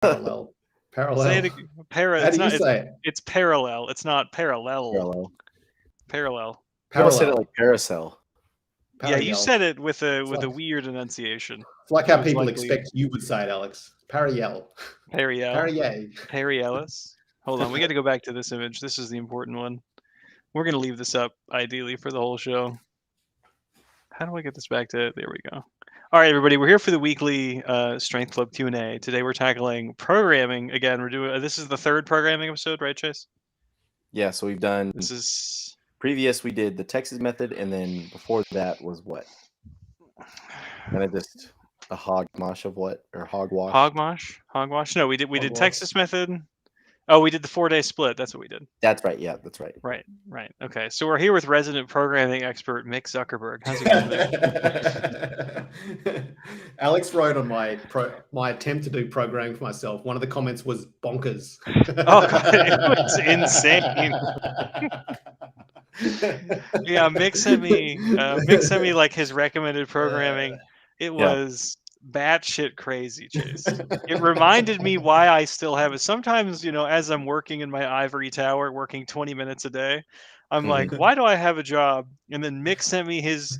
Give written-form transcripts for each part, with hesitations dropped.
Parallel. Say it again. How do you say it? It's parallel. It's not parallel. Parallel. Parallel. You almost said it like Paracel. Yeah, you said it with a weird enunciation. It's like how people expect you would say it, Alex. Pariel. Parielis. Hold on, we got to go back to this image. This is the important one. We're going to leave this up, ideally, for the whole show. How do I get this back to... There we go. All right, everybody, we're here for the weekly Strength Club Q&A. Today we're tackling programming. Again, we're doing... this is the third programming episode, right, Chase? Yeah, so we've done... This is... Previous, we did the Texas method, and then before that was what? And it just... A hogwash of what? Or hogwash? Hogwash? No, we did Texas method... Oh, we did the 4-day split. That's what we did. That's right. Yeah, that's right. Right. Okay. So we're here with resident programming expert Mick Zuckerberg. How's it going, Mick? Alex wrote on my attempt to do programming for myself. One of the comments was bonkers. Oh, God, it was insane. Yeah, Mick sent me like his recommended programming. It was batshit crazy, Chase. It reminded me why I still have it. Sometimes, as I'm working in my ivory tower, working 20 minutes a day, I'm like, why do I have a job? And then Mick sent me his,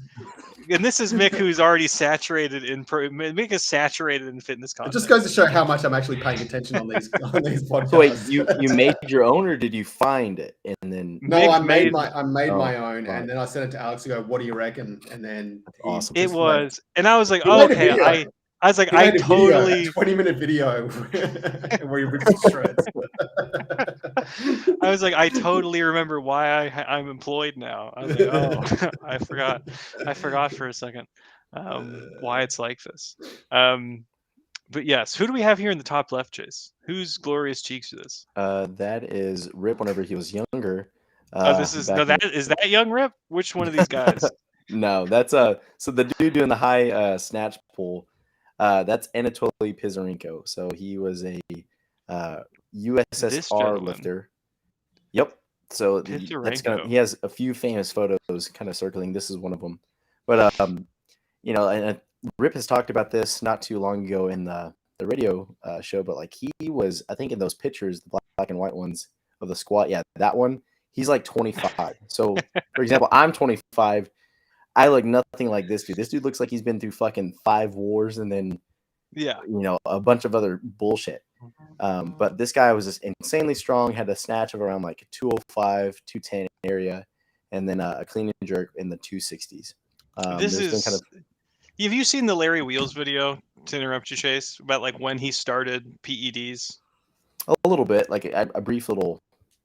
and this is Mick who's already saturated in, Mick is saturated in fitness content. It just goes to show how much I'm actually paying attention on these podcasts. So wait, you made your own, or did you find it and then? No, I made my own, and then I sent it to Alex to go, what do you reckon? And then awesome. It was, and I was like, oh, okay, I was like, I totally 20-minute video where you rip to shreds. I was like, I totally remember why I'm employed now. I was like, oh, I forgot for a second why it's like this. But yes, who do we have here in the top left, Chase? Whose glorious cheeks are this? That is Rip whenever he was younger. Is that young Rip? Which one of these guys? No, that's so the dude doing the high snatch pull. That's Anatoly Pizarenko. So he was a USSR lifter. Yep. So he has a few famous photos kind of circling. This is one of them. But and Rip has talked about this not too long ago in the radio show. But like he was, I think in those pictures, the black and white ones of the squat. Yeah, that one. He's like 25. So for example, I'm 25. I look nothing like this dude. This dude looks like he's been through fucking 5 wars and then, a bunch of other bullshit. But this guy was just insanely strong, had a snatch of around like 205, 210 area, and then a clean and jerk in the 260s. Have you seen the Larry Wheels video, to interrupt you, Chase, about like when he started PEDs? A little bit, like a brief little.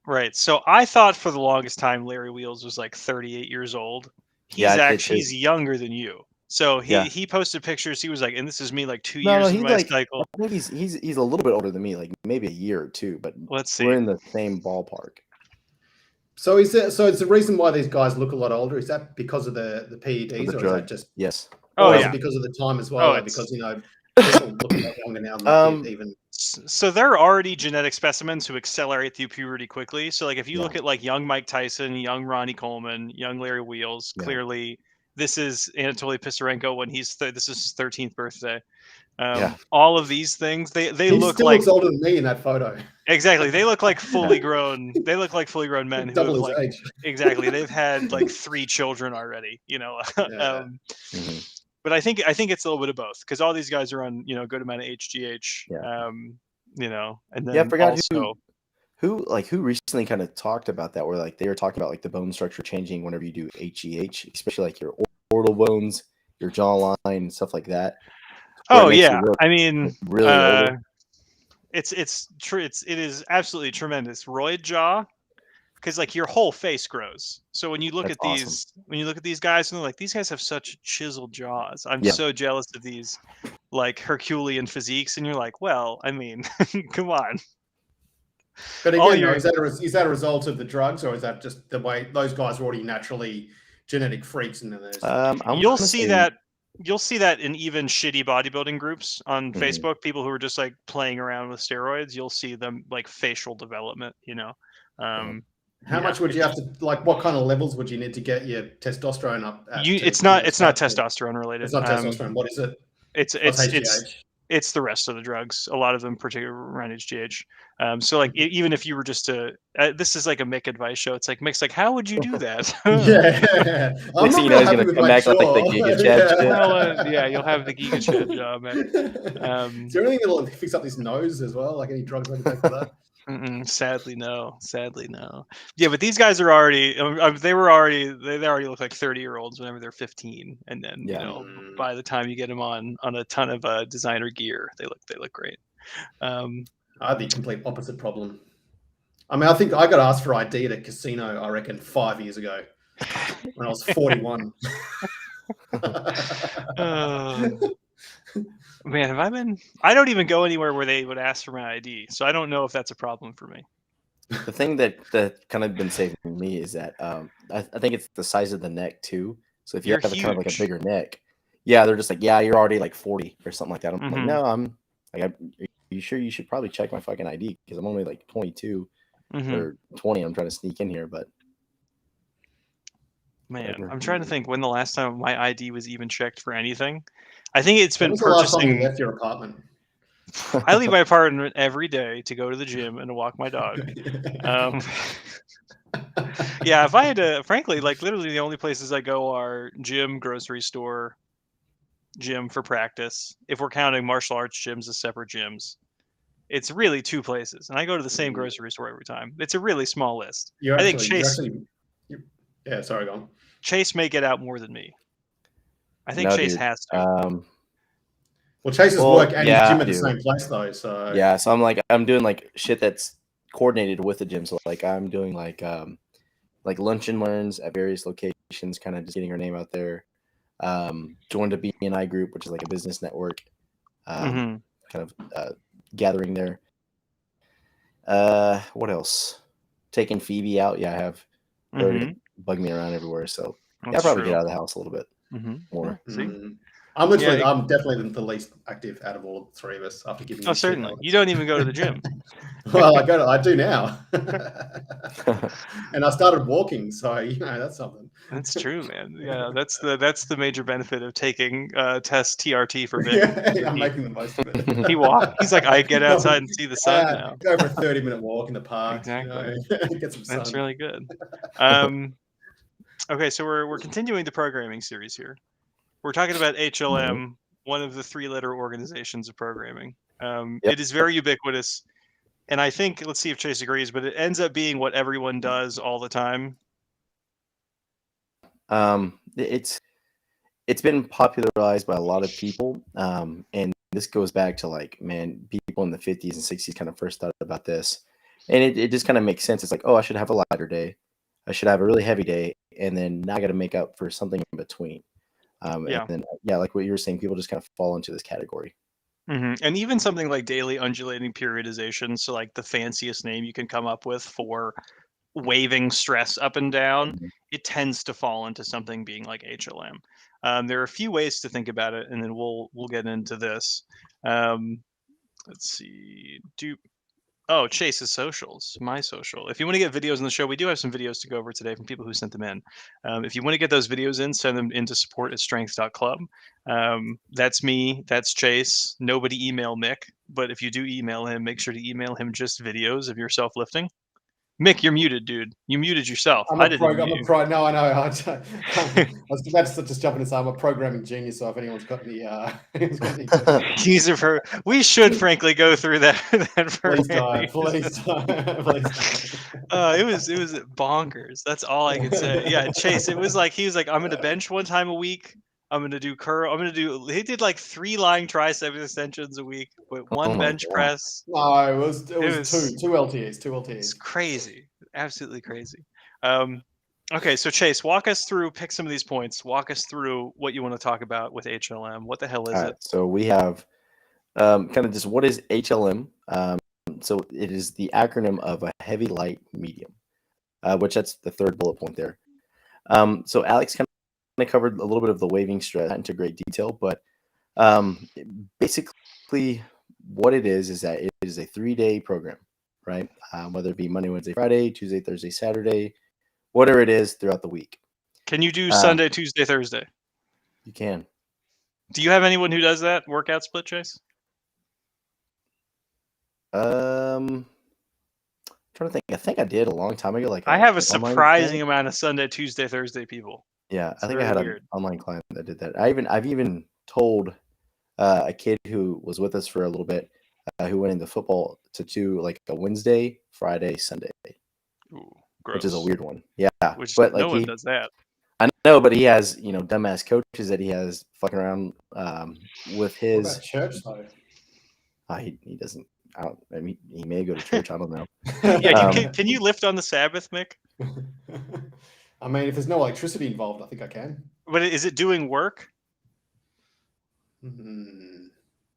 Right. So I thought for the longest time Larry Wheels was like 38 years old. He's younger than you. So he posted pictures. He was like, and this is me like 2 years in my cycle. I think he's a little bit older than me, like maybe a year or two, but let's see. We're in the same ballpark. So it's the reason why these guys look a lot older. Is that because of the PEDs, or is that just yes? Is it because of the time as well? Because people look a lot younger now than even. So there are already genetic specimens who accelerate through puberty quickly. So like if you look at like young Mike Tyson, young Ronnie Coleman, young Larry Wheels, clearly this is Anatoly Pisarenko when this is his 13th birthday. All of these things, they look like looks older than me in that photo. Exactly. They look like fully grown. They look like fully grown men. Double his age. Exactly. They've had like 3 children already, But I think it's a little bit of both because all these guys are on a good amount of HGH, and then I forgot who recently kind of talked about that, where like they were talking about like the bone structure changing whenever you do HGH, especially like your orbital bones, your jawline, stuff like that. Oh yeah, I mean, really it is absolutely tremendous. Roid jaw. Because like your whole face grows. So when you look at these guys, and they're like, these guys have such chiseled jaws. I'm so jealous of these like Herculean physiques. And you're like, well, I mean, come on. But again, is that a result of the drugs, or is that just the way those guys are already naturally genetic freaks? And then you'll see that in even shitty bodybuilding groups on Facebook, people who are just like playing around with steroids. You'll see them like facial development, How much would you have to what kind of levels would you need to get your testosterone up at? It's not testosterone related. It's not testosterone. What is it? It's It's the rest of the drugs. A lot of them, particularly around HGH. So like, even if you were just to, this is like a Mick advice show. It's like Mick's like, how would you do that? Yeah, I'm So not you real know he's happy gonna with come my back like the jaw. Giga Chad shit. Well, yeah, you'll have the Giga Chad job, man. Is there anything that'll fix up this nose as well? Like any drugs I can take for that? Sadly, no. Sadly, no. Yeah, but these guys are already. They already look like 30-year-olds whenever they're 15, and then Yeah. you know, by the time you get them on a ton of designer gear, they look great. I had the complete opposite problem. I mean, I think I got asked for ID at a casino, I reckon 5 years ago when I was 41. Man, have I been? I don't even go anywhere where they would ask for my ID, so I don't know if that's a problem for me. The thing that kind of been saving me is that I think it's the size of the neck too. So if you You're have kind of like a huge. bigger neck, yeah, they're just like, yeah, you're already like 40 or something like that. I'm like, Mhm. no, I'm like, are you sure you should probably check my fucking ID because I'm only like 22 or 20. I'm trying to sneak in here, but man, whatever. I'm trying to think when the last time my ID was even checked for anything. I think it's When been was the last time you purchasing. left your apartment? I leave my apartment every day to go to the gym and to walk my dog. Yeah, if I had to, frankly, like literally the only places I go are gym, grocery store, gym for practice. If we're counting martial arts gyms as separate gyms, it's really 2 places, and I go to the same grocery store every time. It's a really small list. I think yeah, sorry, go on. Chase may get out more than me. I think No, Chase dude. has to. Well, Chase's work and his gym at the same place though, so yeah. So I'm doing like shit that's coordinated with the gym. So like I'm doing like lunch and learns at various locations, kind of just getting our name out there. Joined a BNI group, which is like a business network, kind of gathering there. What else? Taking Phoebe out. Yeah, I have. Already bug me around everywhere, so yeah, I'll probably get out of the house a little bit more. See? I'm definitely the least active out of all 3 of us after giving. Oh, certainly. You don't even go to the gym. Well, I do now, and I started walking, so you know that's something. That's true, man. Yeah, that's the major benefit of taking test TRT for Vic. Yeah, I'm making the most of it. He walked. He's like, I get outside and see the sun now. Go for a 30-minute walk in the park. Exactly. You know, get some sun. That's really good. Okay, so we're continuing the programming series here. We're talking about HLM, one of the 3-letter organizations of programming. It is very ubiquitous, and I think, let's see if Chase agrees, but it ends up being what everyone does all the time. It's been popularized by a lot of people, and this goes back to like, man, people in the 50s and 60s kind of first thought about this, and it just kind of makes sense. It's like, oh, I should have a lighter day, I should have a really heavy day, and then now I got to make up for something in between. And then, like what you were saying, people just kind of fall into this category. And even something like daily undulating periodization, so like the fanciest name you can come up with for waving stress up and down, it tends to fall into something being like HLM. There are a few ways to think about it, and then we'll get into this. Let's see. Chase's socials, my social. If you want to get videos on the show, we do have some videos to go over today from people who sent them in. If you want to get those videos in, send them into support@strength.club. That's me. That's Chase. Nobody email Mick, but if you do email him, make sure to email him just videos of yourself lifting. Mick, you're muted, dude. You muted yourself. I'm a pro. No, I know. I was about to just jump in and say I'm a programming genius. So if anyone's got any, we should frankly go through that. Please don't. Please don't. It was bonkers. That's all I can say. Yeah, Chase. It was like he was like, I'm gonna bench 1 time a week. I'm gonna do curl. He did like 3 lying tricep extensions a week, with 1 bench press. No, it was 2 LTEs. 2 LTEs. It's crazy, absolutely crazy. Okay, so Chase, walk us through. Pick some of these points. Walk us through what you want to talk about with HLM. What the hell is it? So we have kind of just what is HLM. So it is the acronym of a heavy, light, medium, which that's the 3rd bullet point there. So Alex kind of covered a little bit of the waving stress, not into great detail, but basically what it is that it is a 3-day program, right? Whether it be Monday, Wednesday, Friday, Tuesday, Thursday, Saturday, whatever it is throughout the week. Can you do Sunday, Tuesday, Thursday? You can. Do you have anyone who does that workout split, Chase? Trying to think. I think I did a long time ago. Like I have a surprising amount of Sunday, Tuesday, Thursday people. Yeah, I think I had an online client that did that. I've even told a kid who was with us for a little bit, who went into football, to do like a Wednesday, Friday, Sunday. Ooh, gross. Which is a weird one. Yeah, but like no one does that. I know, but he has dumbass coaches that he has fucking around with his. What about church though? He doesn't. I mean, he may go to church. I don't know. Yeah, can you lift on the Sabbath, Mick? I mean, if there's no electricity involved, I think I can. But is it doing work? Mm-hmm.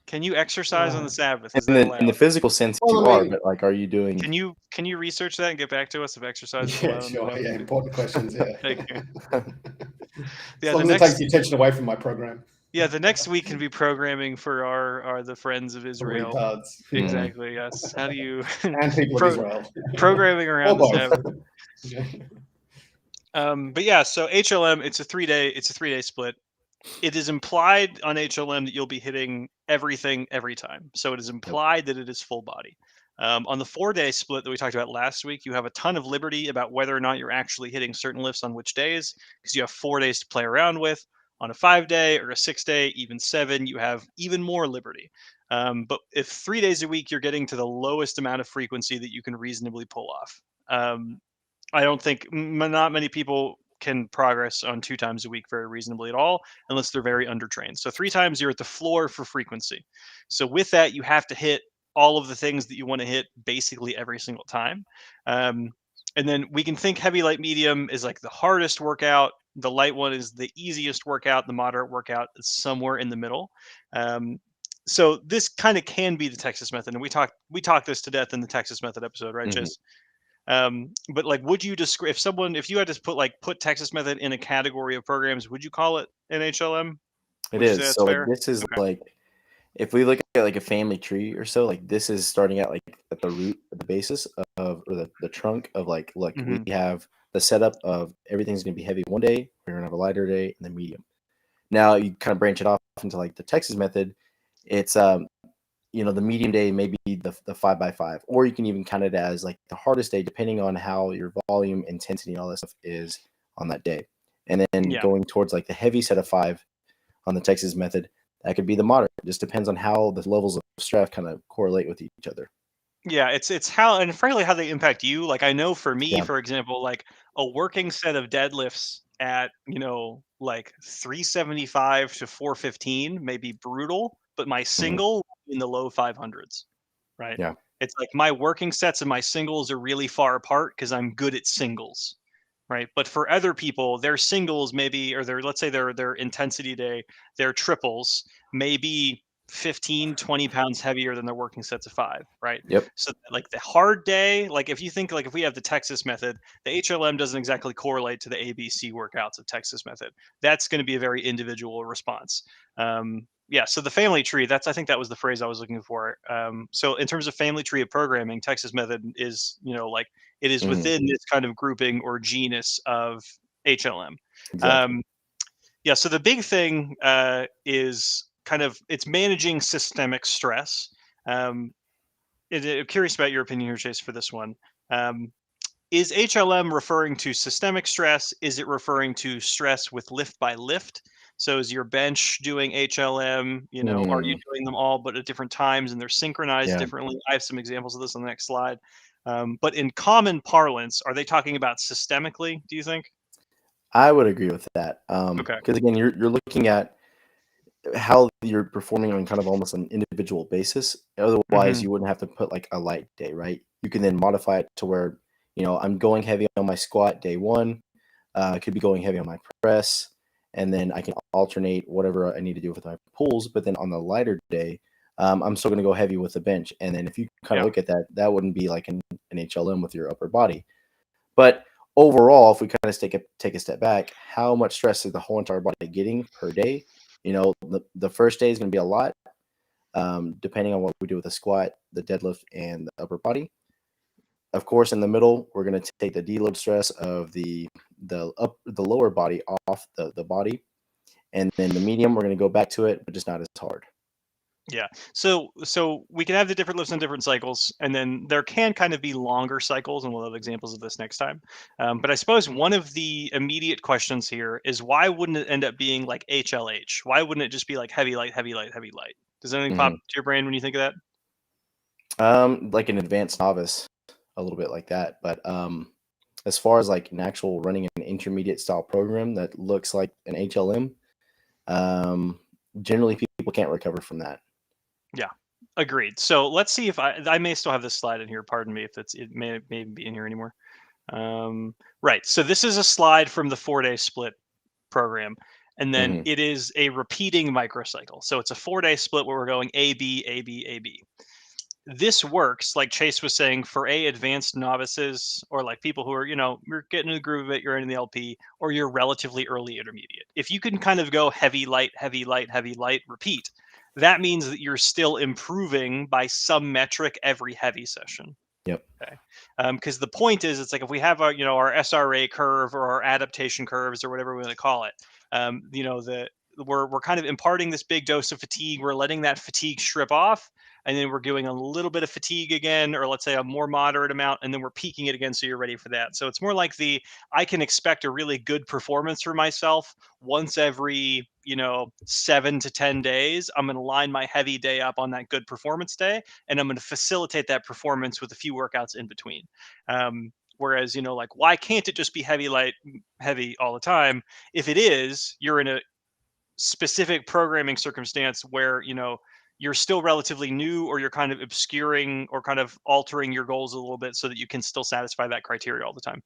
Can you exercise on the Sabbath? In the physical sense, you are, but like, are you doing? Can you research that and get back to us if exercise is Yeah, allowed? sure. Yeah, important questions. Yeah. Thank you. As long as it takes the attention away from my program. Yeah, the next week can be programming for our the Friends of Israel. Retards. Exactly. Yes. How do you and people of Israel programming around the Sabbath? But yeah, so HLM, it's a 3-day split. It is implied on HLM that you'll be hitting everything every time. So it is implied that it is full body. On the 4-day split that we talked about last week, you have a ton of liberty about whether or not you're actually hitting certain lifts on which days, because you have 4 days to play around with. On a 5-day or a 6-day, even 7, you have even more liberty. But if 3 days a week, you're getting to the lowest amount of frequency that you can reasonably pull off. I don't think not many people can progress on 2 times a week very reasonably at all, unless they're very undertrained. So 3 times you're at the floor for frequency. So with that, you have to hit all of the things that you want to hit basically every single time. And then we can think heavy, light, medium is like the hardest workout. The light one is the easiest workout. The moderate workout is somewhere in the middle. So this kind of can be the Texas method. And we talked this to death in the Texas method episode, right, Chase? But like, would you describe if you had to put Texas method in a category of programs, would you call it an HLM? It is. So like, this is like, if we look at like a family tree or so, like this is starting at like at the root, at the basis of, or the trunk of like, look, we have the setup of everything's going to be heavy one day, we're going to have a lighter day, and then medium. Now you kind of branch it off into like the Texas method. It's the medium day may be the 5x5, or you can even count it as like the hardest day, depending on how your volume, intensity, and all that stuff is on that day. And then going towards like the heavy set of 5 on the Texas method, that could be the moderate. It just depends on how the levels of stress kind of correlate with each other. Yeah, it's how, and frankly, how they impact you. Like, I know for me, for example, like a working set of deadlifts at, like 375 to 415 may be brutal, but my single in the low 500s, right? Yeah. It's like my working sets and my singles are really far apart because I'm good at singles, right? But for other people, their singles maybe, or let's say their intensity day, their triples may be 15, 20 pounds heavier than their working sets of 5, right? Yep. So like the hard day, like if you think like if we have the Texas method, the HLM doesn't exactly correlate to the ABC workouts of Texas method. That's going to be a very individual response. So the family tree, I think that was the phrase I was looking for. So in terms of family tree of programming, Texas method is, like it is within this kind of grouping or genus of HLM. Exactly. So the big thing is kind of it's managing systemic stress. I'm curious about your opinion here, Chase, for this one. Is HLM referring to systemic stress? Is it referring to stress with lift by lift? So is your bench doing HLM? Are you doing them all but at different times and they're synchronized differently? I have some examples of this on the next slide. But in common parlance, are they talking about systemically, do you think? I would agree with that. Okay. Because again, you're looking at how you're performing on kind of almost an individual basis. Otherwise, you wouldn't have to put like a light day, right? You can then modify it to where, I'm going heavy on my squat day 1. I could be going heavy on my press, and then I can alternate whatever I need to do with my pulls. But then on the lighter day, I'm still going to go heavy with the bench. And then if you kind of look at that, that wouldn't be like an HLM with your upper body. But overall, if we kind of take a step back, how much stress is the whole entire body getting per day? The first day is going to be a lot, depending on what we do with the squat, the deadlift, and the upper body. Of course, in the middle, we're going to take the deload stress of the lower body off the body, and then the medium, we're going to go back to it, but just not as hard. Yeah. So we can have the different lifts on different cycles, and then there can kind of be longer cycles, and we'll have examples of this next time. But I suppose one of the immediate questions here is, why wouldn't it end up being like HLH? Why wouldn't it just be like heavy, light, heavy, light, heavy, light? Does anything pop to your brain when you think of that? Like an advanced novice, a little bit like that. But as far as like an actual running an intermediate style program that looks like an HLM, generally people can't recover from that. Yeah, agreed. So let's see if I may still have this slide in here. Pardon me if it may be in here anymore. Right. So this is a slide from the 4-day split program, and then it is a repeating microcycle. So it's a 4-day split where we're going A, B, A, B, A, B. This works, like Chase was saying, for advanced novices, or like people who are, you're getting in the groove of it, you're in the LP, or you're relatively early intermediate. If you can kind of go heavy, light, heavy, light, heavy, light, repeat, that means that you're still improving by some metric every heavy session. Yep. Okay. Because the point is, it's like if we have our, our SRA curve or our adaptation curves or whatever we want to call it, we're kind of imparting this big dose of fatigue. We're letting that fatigue strip off, and then we're doing a little bit of fatigue again, or let's say a more moderate amount, and then we're peaking it again, so you're ready for that. So it's more like I can expect a really good performance for myself once every 7 to 10 days. I'm going to line my heavy day up on that good performance day, and I'm going to facilitate that performance with a few workouts in between. Whereas, like, why can't it just be heavy, light, heavy all the time? If it is, you're in a specific programming circumstance where, you're still relatively new, or you're kind of obscuring or kind of altering your goals a little bit so that you can still satisfy that criteria all the time.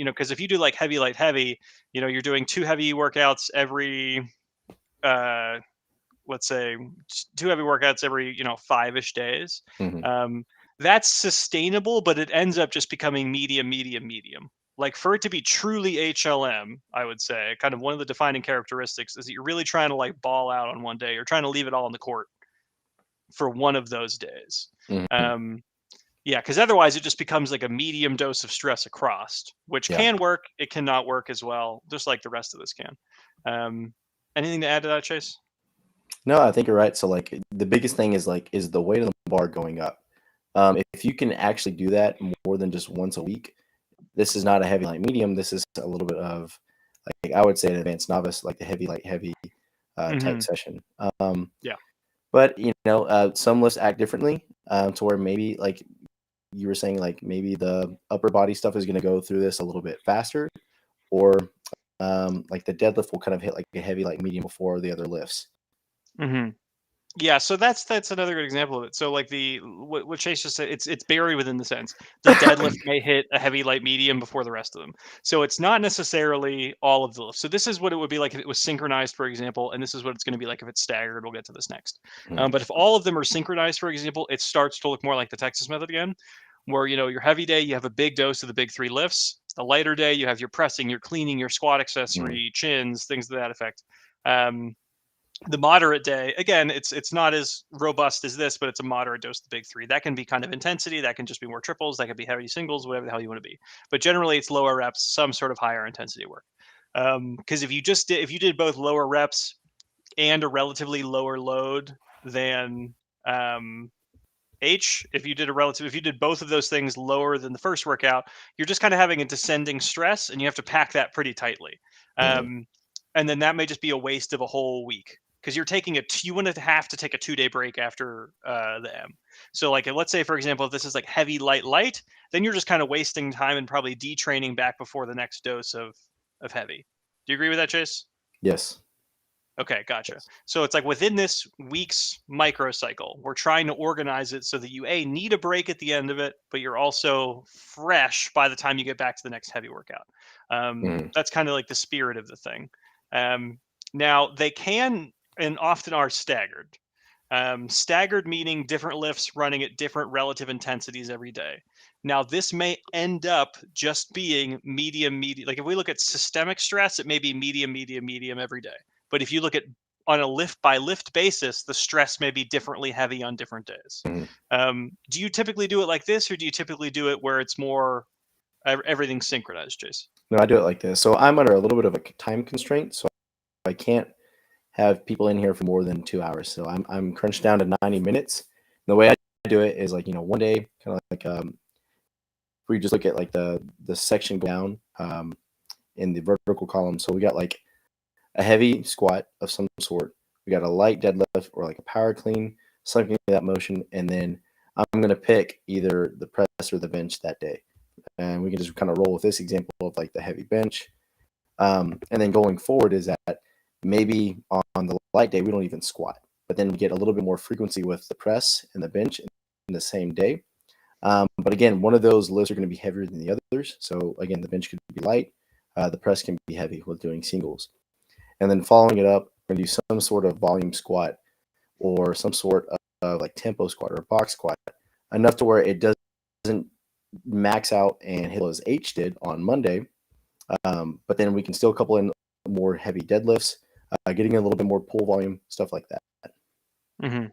Because if you do like heavy, light, heavy, you're doing 2 heavy workouts every, let's say 2 heavy workouts every, 5-ish days. That's sustainable, but it ends up just becoming medium, medium, medium. Like, for it to be truly HLM, I would say kind of one of the defining characteristics is that you're really trying to like ball out on one day. You're trying to leave it all on the court for one of those days. Yeah, because otherwise it just becomes like a medium dose of stress across, which can work. It cannot work as well, just like the rest of this can. Anything to add to that, Chase? No, I think you're right. So like the biggest thing is the weight of the bar going up. If you can actually do that more than just once a week, this is not a heavy, light, medium. This is a little bit of, like, I would say an advanced novice, like the heavy, light, heavy type session. But some lifts act differently, to where maybe, like you were saying, like maybe the upper body stuff is going to go through this a little bit faster, or like the deadlift will kind of hit like a heavy, light, medium before the other lifts. Yeah, so that's another good example of it. So like what Chase just said, it's buried within the sense. The deadlift may hit a heavy, light, medium before the rest of them. So it's not necessarily all of the lifts. So this is what it would be like if it was synchronized, for example, and this is what it's going to be like if it's staggered. We'll get to this next. But if all of them are synchronized, for example, it starts to look more like the Texas method again, where your heavy day, you have a big dose of the big 3 lifts. The lighter day, you have your pressing, your cleaning, your squat accessory, chins, things to that effect. The moderate day, again, it's not as robust as this, but it's a moderate dose of the big 3. That can be kind of intensity. That can just be more triples. That could be heavy singles, whatever the hell you want to be. But generally, it's lower reps, some sort of higher intensity work. Because if you did both lower reps and a relatively lower load than if you did both of those things lower than the first workout, you're just kind of having a descending stress, and you have to pack that pretty tightly. And then that may just be a waste of a whole week, because you wouldn't have to take a 2-day break after the M. So like, let's say, for example, if this is like heavy, light, light, then you're just kind of wasting time and probably detraining back before the next dose of heavy. Do you agree with that, Chase? Yes. Okay, gotcha. So it's like within this week's microcycle, we're trying to organize it so that you need a break at the end of it, but you're also fresh by the time you get back to the next heavy workout. That's kind of like the spirit of the thing. Now they can and often are staggered. Staggered meaning different lifts running at different relative intensities every day. Now, this may end up just being medium, medium. Like if we look at systemic stress, it may be medium, medium, medium every day. But if you look at on a lift by lift basis, the stress may be differently heavy on different days. Do you typically do it like this, or do you typically do it where it's more everything's synchronized, Chase? No, I do it like this. So I'm under a little bit of a time constraint, so I can't have people in here for more than 2 hours. So I'm crunched down to 90 minutes. And the way I do it is like, one day, kind of like we just look at like the section down in the vertical column. So we got like a heavy squat of some sort. We got a light deadlift or like a power clean, something in that motion. And then I'm going to pick either the press or the bench that day. And we can just kind of roll with this example of like the heavy bench. And then going forward is that maybe on the light day, we don't even squat, but then we get a little bit more frequency with the press and the bench in the same day. But again, one of those lifts are going to be heavier than the others. So again, the bench could be light. The press can be heavy with doing singles. And then following it up, we're going to do some sort of volume squat or some sort of like tempo squat or a box squat, enough to where it doesn't max out and hit as H did on Monday. But then we can still couple in more heavy deadlifts, getting a little bit more pull volume, stuff like that. Mm-hmm.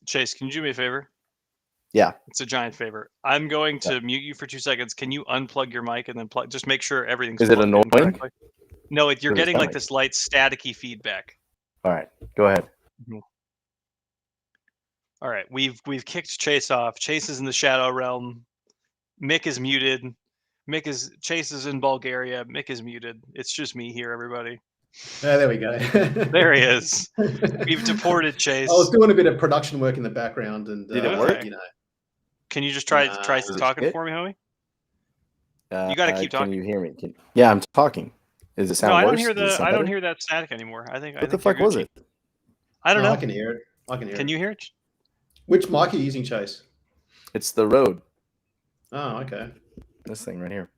Chase, can you do me a favor? Yeah. It's a giant favor. I'm going to mute you for 2 seconds. Can you unplug your mic and then just make sure everything's Is it annoying? No, you're getting like this light staticky feedback. All right, go ahead. Mm-hmm. All right, we've kicked Chase off. Chase is in the shadow realm. Mick is muted. Chase is in Bulgaria. Mick is muted. It's just me here, everybody. There we go. There he is. We've deported Chase. I was doing a bit of production work in the background, and did it work? Can you just try talking for me, Howie? You got to keep talking. Can you hear me? Yeah, I'm talking. Does it sound worse? I don't hear that static anymore. What the fuck was it? I don't know. I can hear it. Can you hear it? Which mic are you using, Chase? It's the Rode. Oh, okay. This thing right here.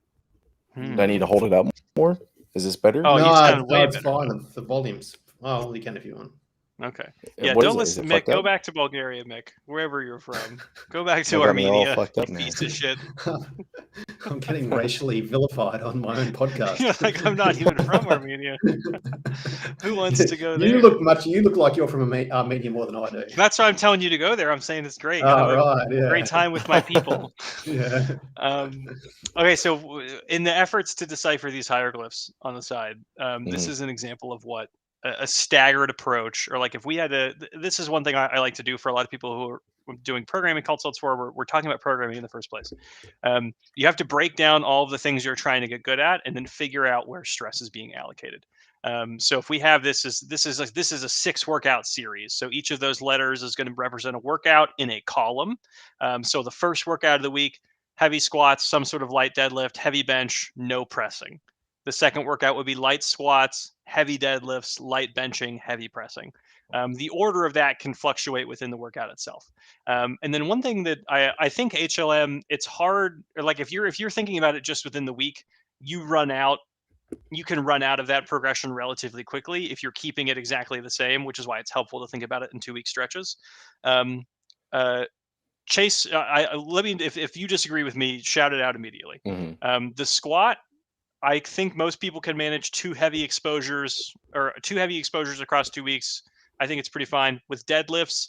Do I need to hold it up more? Is this better? Oh, no, it's fine. The volumes. Oh, you can if you want. Okay. Yeah, don't listen, Mick. Go back to Bulgaria, Mick. Wherever you're from. Go back to Armenia. Piece of shit. I'm getting racially vilified on my own podcast. Yeah, like I'm not even from Armenia. Who wants to go there? You look like you're from Armenia more than I do. That's why I'm telling you to go there. I'm saying it's great. Great time with my people. Yeah. Okay, so in the efforts to decipher these hieroglyphs on the side, this is an example of what a staggered approach, or like if we had to, this is one thing I like to do for a lot of people who are doing programming consults for, we're talking about programming in the first place. You have to break down all of the things you're trying to get good at and then figure out where stress is being allocated. So if we have this is a 6 workout series. So each of those letters is going to represent a workout in a column. So the first workout of the week, heavy squats, some sort of light deadlift, heavy bench, no pressing. The second workout would be light squats, heavy deadlifts, light benching, heavy pressing. The order of that can fluctuate within the workout itself. And then one thing that I think HLM, it's hard, or like if you're thinking about it just within the week, you can run out of that progression relatively quickly if you're keeping it exactly the same, which is why it's helpful to think about it in 2-week stretches. Chase, if you disagree with me, shout it out immediately. The squat, I think most people can manage 2 heavy exposures across 2 weeks. I think it's pretty fine. With deadlifts,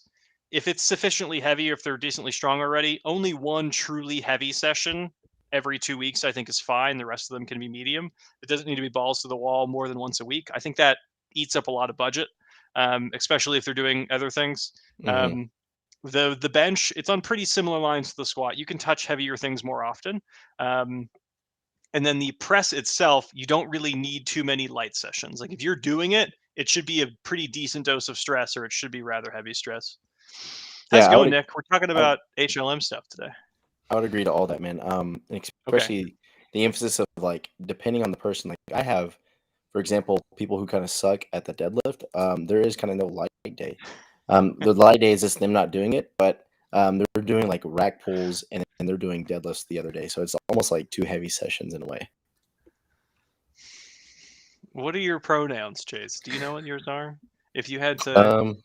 if it's sufficiently heavy, if they're decently strong already, only 1 truly heavy session every 2 weeks, I think is fine. The rest of them can be medium. It doesn't need to be balls to the wall more than once a week. I think that eats up a lot of budget, especially if they're doing other things. The bench, it's on pretty similar lines to the squat. You can touch heavier things more often. And then the press itself, you don't really need too many light sessions. Like if you're doing it, it should be a pretty decent dose of stress, or it should be rather heavy stress. How's it going, Nick? We're talking about HLM stuff today. I would agree to all that, man. Especially the emphasis of like, depending on the person. Like I have, for example, people who kind of suck at the deadlift. There is kind of no light day. The light day is just them not doing it, but they're doing like rack pulls and they're doing deadlifts the other day. So it's almost like 2 heavy sessions in a way. What are your pronouns, Chase? Do you know what yours are? If you had to...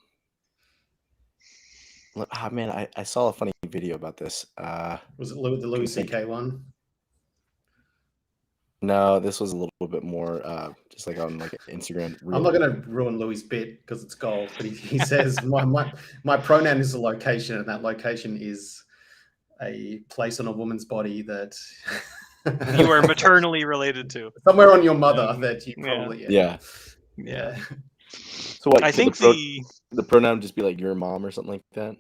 man, I saw a funny video about this. Was it the Louis C.K. one? No, this was a little bit more just like on like Instagram. I'm not going to ruin Louis' bit because it's gold, but he says my pronoun is a location, and that location is a place on a woman's body that you are maternally related to. Somewhere on your mother that you probably... Yeah. So what? I think the pronoun just be like your mom or something like that.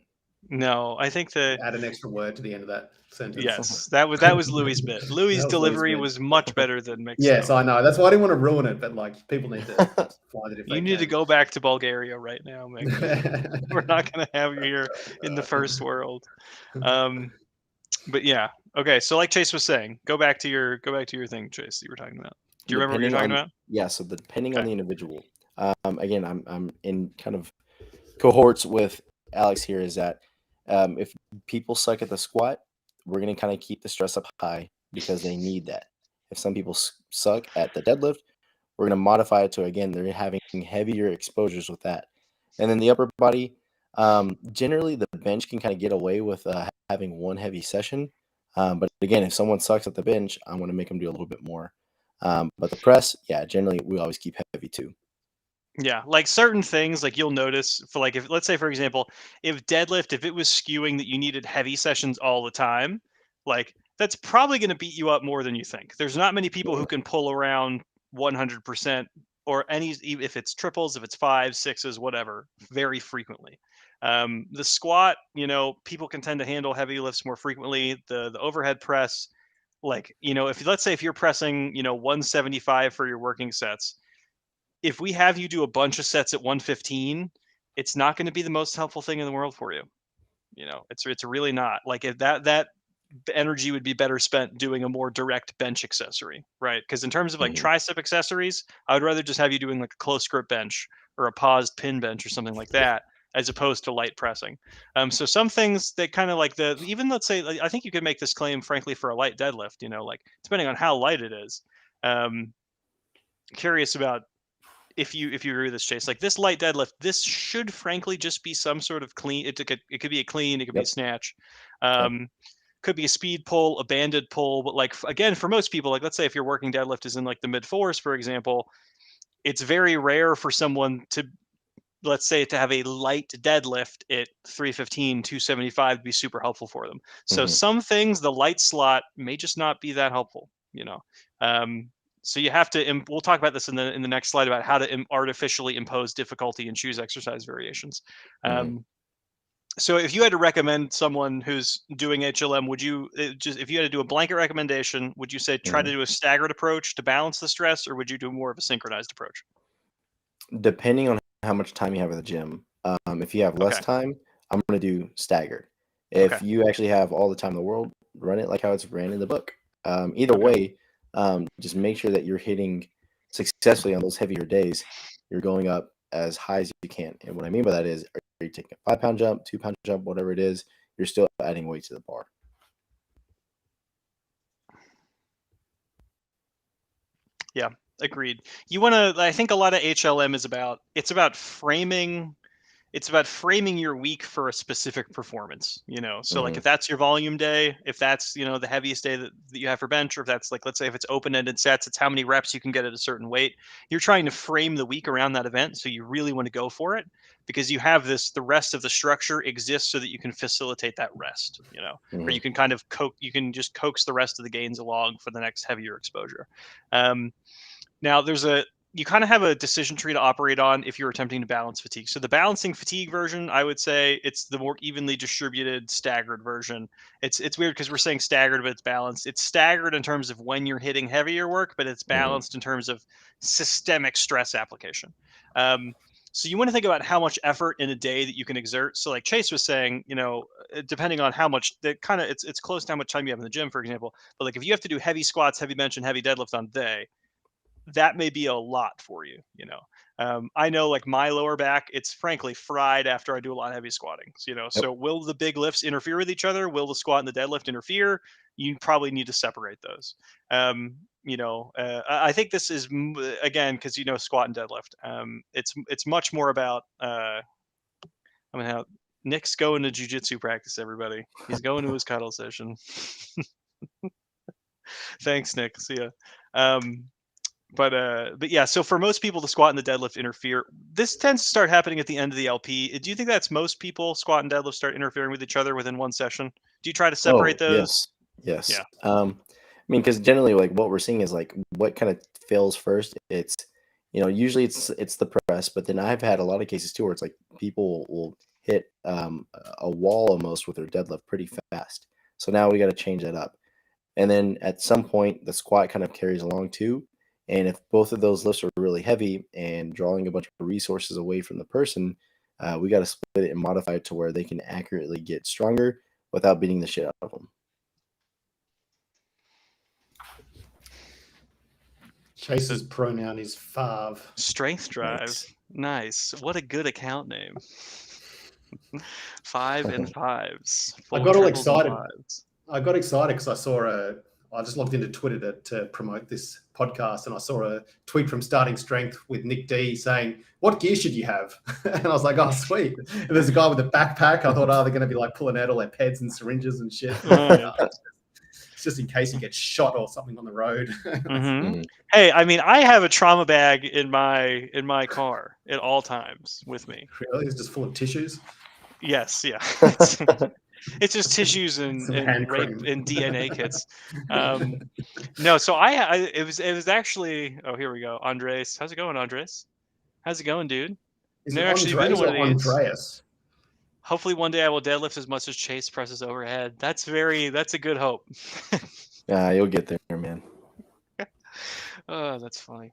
No, I think add an extra word to the end of that sentence. Yes, that was Louis' bit. Louis' delivery was much better than Mick's. Yes, I know. That's why I didn't want to ruin it, but like people need to find it if you need to go back to Bulgaria right now, Mick. We're not going to have you here in the first world. But yeah, okay. So like Chase was saying, go back to your thing, Chase, that you were talking about. Do you remember what you're talking about? Yeah. So depending on the individual, again, I'm in kind of cohorts with Alex here. Is that if people suck at the squat, we're going to kind of keep the stress up high because they need that. If some people suck at the deadlift, we're going to modify it to, again, they're having heavier exposures with that. And then the upper body, generally the bench can kind of get away with having one heavy session. But again, if someone sucks at the bench, I want to make them do a little bit more. But the press, yeah, generally we always keep heavy too. Yeah, like certain things, like you'll notice for like, if let's say for example, if deadlift, if it was skewing that you needed heavy sessions all the time, like that's probably going to beat you up more than you think. There's not many people who can pull around 100% or if it's triples, if it's fives, sixes, whatever, very frequently. The squat, people can tend to handle heavy lifts more frequently. The overhead press, like, if let's say if you're pressing, 175 for your working sets, if we have you do a bunch of sets at 115, it's not going to be the most helpful thing in the world for you. It's really not. Like if that energy would be better spent doing a more direct bench accessory, right? Because in terms of like tricep accessories, I would rather just have you doing like a close grip bench or a paused pin bench or something like that, as opposed to light pressing. So some things that kind of like even let's say, I think you could make this claim, frankly, for a light deadlift, like depending on how light it is. Curious about if you agree with this, Chase, like this light deadlift, this should frankly just be some sort of clean. It could be a clean, it could be a snatch, could be a speed pull, a banded pull. But like again, for most people, like let's say if your working deadlift is in like the mid fours, for example, it's very rare for someone to, let's say, to have a light deadlift at 315, 275 to be super helpful for them. So some things, the light slot may just not be that helpful. So you have to, we'll talk about this in the next slide about how to artificially impose difficulty and choose exercise variations. So if you had to recommend someone who's doing HLM, would you if you had to do a blanket recommendation, would you say try to do a staggered approach to balance the stress, or would you do more of a synchronized approach? Depending on how much time you have at the gym. If you have less time, I'm going to do staggered. If you actually have all the time in the world, run it like how it's ran in the book. Either way, just make sure that you're hitting successfully on those heavier days. You're going up as high as you can. And what I mean by that is, are you taking a 5-pound jump, 2-pound jump, whatever it is, you're still adding weight to the bar. Yeah, agreed. I think a lot of HLM is about framing. It's about framing your week for a specific performance, So like if that's your volume day, if that's, the heaviest day that you have for bench, or if that's like, let's say if it's open-ended sets, it's how many reps you can get at a certain weight. You're trying to frame the week around that event. So you really want to go for it because you have the rest of the structure exists so that you can facilitate that rest, or you can kind of just coax the rest of the gains along for the next heavier exposure. Now you kind of have a decision tree to operate on if you're attempting to balance fatigue. So the balancing fatigue version, I would say it's the more evenly distributed staggered version. It's weird because we're saying staggered, but it's balanced. It's staggered in terms of when you're hitting heavier work, but it's balanced in terms of systemic stress application. So you want to think about how much effort in a day that you can exert. So like Chase was saying, depending on how much it's close to how much time you have in the gym, for example. But like if you have to do heavy squats, heavy bench, and heavy deadlift on the day, that may be a lot for you. I know like my lower back, it's frankly fried after I do a lot of heavy squatting. So will the big lifts interfere with each other? Will the squat and the deadlift interfere? You probably need to separate those. I think this is again, cause squat and deadlift. It's much more about, Nick's going to jujitsu practice, everybody. He's going to his cuddle session. Thanks, Nick. See ya. But yeah, so for most people, the squat and the deadlift interfere. This tends to start happening at the end of the LP. Do you think that's most people, squat and deadlift, start interfering with each other within one session? Do you try to separate those? Yes. Yeah. Because generally, like what we're seeing is like what kind of fails first. It's usually it's the press, but then I've had a lot of cases too where it's like people will hit a wall almost with their deadlift pretty fast. So now we got to change that up. And then at some point, the squat kind of carries along too. And if both of those lifts are really heavy and drawing a bunch of resources away from the person, we got to split it and modify it to where they can accurately get stronger without beating the shit out of them. Chase's pronoun is Fav. Strength drive. Nice. What a good account name. 5 and 5s. I got all excited. I got excited because I saw I just logged into Twitter to promote this podcast, and I saw a tweet from Starting Strength with Nick D saying, "What gear should you have?" And I was like, "Oh, sweet!" And there's a guy with a backpack. I thought, "Oh, they're going to be like pulling out all their peds and syringes and shit." It's just in case you get shot or something on the road. Mm-hmm. Hey, I mean, I have a trauma bag in my car at all times with me. Really? It's just full of tissues? Yes, yeah. It's just tissues and DNA kits. No, so it was actually. Oh, here we go, Andres. How's it going, Andres? How's it going, dude? Never actually been to one of these. Andreas? Hopefully, one day I will deadlift as much as Chase presses overhead. That's a good hope. You'll get there, man. Oh, that's funny.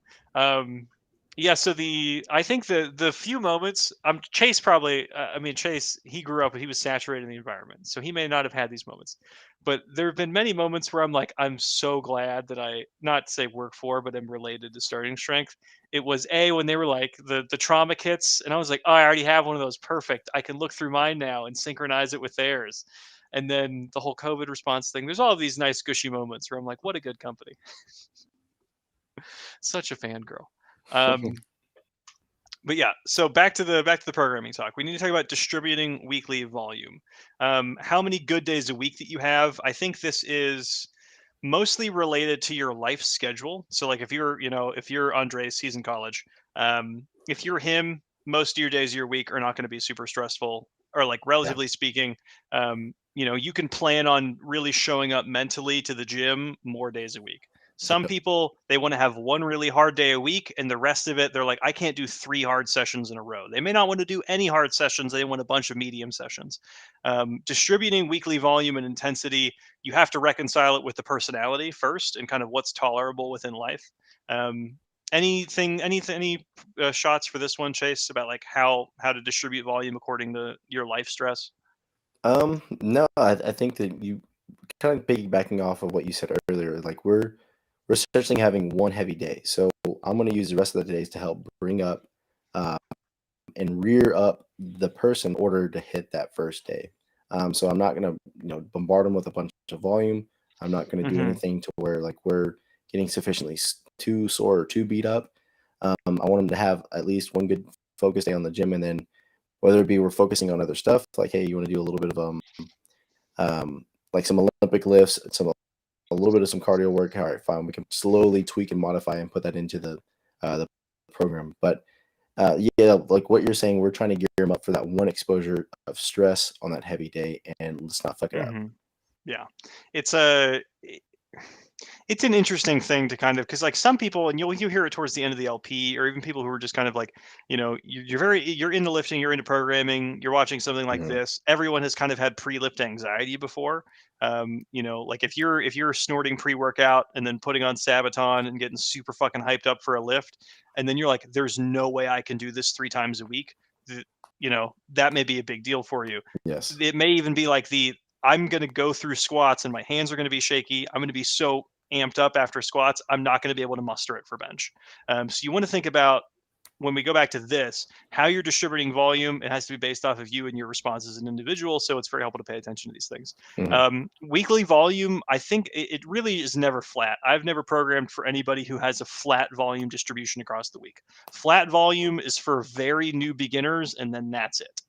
Yeah, so I think the few moments, Chase probably, Chase, he grew up, he was saturated in the environment, so he may not have had these moments. But there have been many moments where I'm like, I'm so glad that I, not say work for, but I'm related to Starting Strength. It was when they were like the trauma kits, and I was like, oh, I already have one of those. Perfect. I can look through mine now and synchronize it with theirs. And then the whole COVID response thing, there's all of these nice gushy moments where I'm like, what a good company. Such a fangirl. But yeah, so back to the programming talk. We need to talk about distributing weekly volume. How many good days a week that you have? I think this is mostly related to your life schedule. So like if you're Andres, he's in college. If you're him, most of your days of your week are not going to be super stressful, or like relatively speaking. You can plan on really showing up mentally to the gym more days a week. Some people, they want to have one really hard day a week, and the rest of it, they're like, I can't do 3 hard sessions in a row. They may not want to do any hard sessions. They want a bunch of medium sessions. Distributing weekly volume and intensity, you have to reconcile it with the personality first and kind of what's tolerable within life. Any shots for this one, Chase, about like how to distribute volume according to your life stress? No, I think that you kind of piggybacking off of what you said earlier, like we're essentially having one heavy day. So I'm going to use the rest of the days to help bring up and rear up the person in order to hit that first day. So I'm not going to bombard them with a bunch of volume. I'm not going to do anything to where like we're getting sufficiently too sore or too beat up. I want them to have at least one good focus day on the gym, and then whether it be we're focusing on other stuff, like, hey, you want to do a little bit of like some Olympic lifts, a little bit of some cardio work. All right, fine. We can slowly tweak and modify and put that into the program. But like what you're saying, we're trying to gear them up for that one exposure of stress on that heavy day, and let's not fuck it up. Yeah, it's an interesting thing to kind of, because like some people, and you hear it towards the end of the LP, or even people who are just kind of like, you're into lifting, you're into programming, you're watching something like this. Everyone has kind of had pre-lift anxiety before. Like if you're snorting pre-workout and then putting on Sabaton and getting super fucking hyped up for a lift, and then you're like, there's no way I can do this 3 times a week. That may be a big deal for you. Yes. It may even be like I'm going to go through squats and my hands are going to be shaky. I'm going to be so amped up after squats, I'm not going to be able to muster it for bench. So you want to think about, when we go back to this, how you're distributing volume. It has to be based off of you and your response as an individual. So it's very helpful to pay attention to these things. Weekly volume, I think it really is never flat. I've never programmed for anybody who has a flat volume distribution across the week. Flat volume is for very new beginners, and then that's it.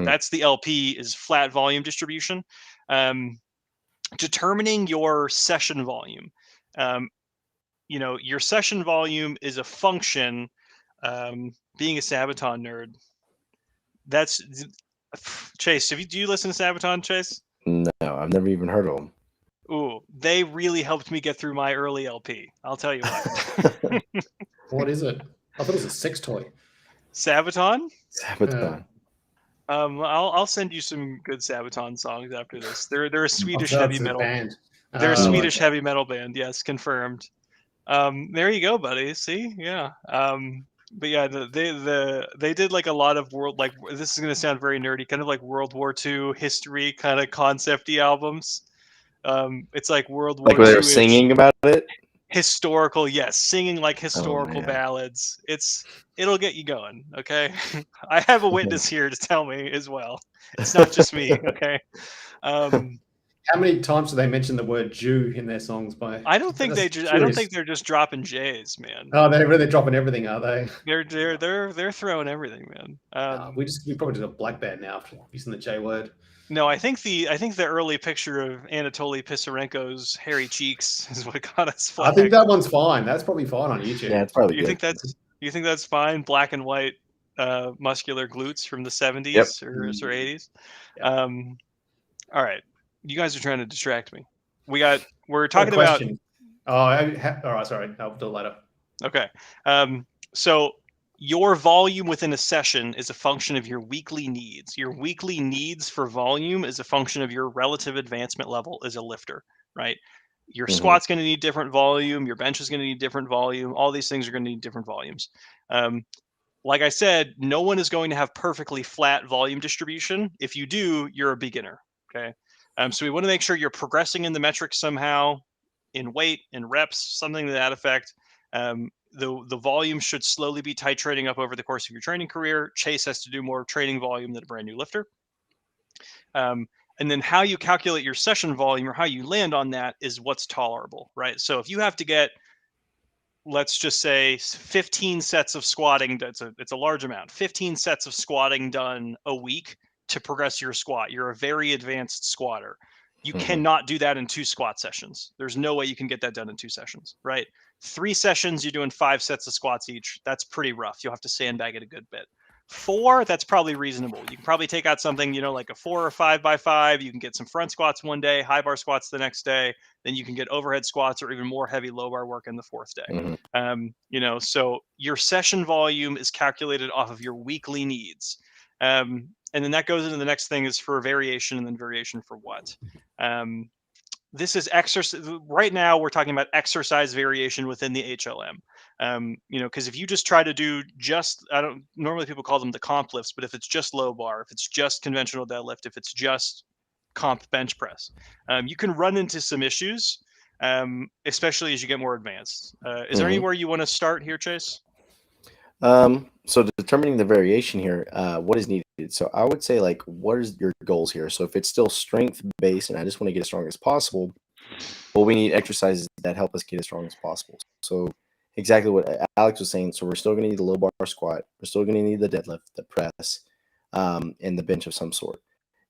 That's the LP, is flat volume distribution. Determining your session volume. Your session volume is a function. Being a Sabaton nerd, that's Chase. Do you listen to Sabaton, Chase? No, I've never even heard of them. Ooh, they really helped me get through my early LP. I'll tell you what. What is it? I thought it was a sex toy. Sabaton? Sabaton. I'll send you some good Sabaton songs after this. They're a Swedish heavy metal band. They're a Swedish heavy metal band. Yes, confirmed. There you go, buddy. See, yeah. But yeah, they did like a lot of this is gonna sound very nerdy, kind of like World War II history kind of concept-y albums. It's like World War Like where II they're singing about it. Historical, yes, singing like historical ballads. It'll get you going. Okay, I have a witness here to tell me as well. It's not just me. Okay. How many times do they mention the word Jew in their songs? I don't think they're just dropping J's, man. Oh, they're really dropping everything, are they? They're throwing everything, man. We probably just a black band now using the J word. No, I think the early picture of Anatoly Pisarenko's hairy cheeks is what got us flagged. I think that one's fine. That's probably fine on YouTube. Yeah, it's probably. You think that's fine? Black and white, muscular glutes from the 70s or 80s. Yep. All right, you guys are trying to distract me. We're talking about. Oh, all right. Sorry, I'll do it later. Okay. So your volume within a session is a function of your weekly needs. Your weekly needs for volume is a function of your relative advancement level as a lifter, right? Your squat's going to need different volume. Your bench is going to need different volume. All these things are going to need different volumes. Like I said, no one is going to have perfectly flat volume distribution. If you do, you're a beginner, okay? So we want to make sure you're progressing in the metrics somehow, in weight, in reps, something to that effect. The volume should slowly be titrating up over the course of your training career. Chase has to do more training volume than a brand new lifter. And then how you calculate your session volume or how you land on that is what's tolerable, right? So if you have to get, let's just say 15 sets of squatting, it's a large amount, 15 sets of squatting done a week to progress your squat. You're a very advanced squatter. You cannot do that in 2 squat sessions. There's no way you can get that done in 2 sessions, right? 3 sessions, you're doing 5 sets of squats each. That's pretty rough. You'll have to sandbag it a good bit. 4, that's probably reasonable. You can probably take out something, like a 4 or 5 by 5. You can get some front squats one day, high bar squats the next day. Then you can get overhead squats or even more heavy low bar work in the 4th day. So your session volume is calculated off of your weekly needs. And then that goes into the next thing is for variation, and then variation for what? This is exercise. Right now, we're talking about exercise variation within the HLM. Because if you just try to do normally people call them the comp lifts, but if it's just low bar, if it's just conventional deadlift, if it's just comp bench press, you can run into some issues, especially as you get more advanced. Is there anywhere you want to start here, Chase? So determining the variation here, what is needed. So I would say, like, what is your goals here? So if it's still strength based and I just want to get as strong as possible, well, we need exercises that help us get as strong as possible. So exactly what Alex was saying. So we're still going to need the low bar squat. We're still going to need the deadlift, the press, and the bench of some sort.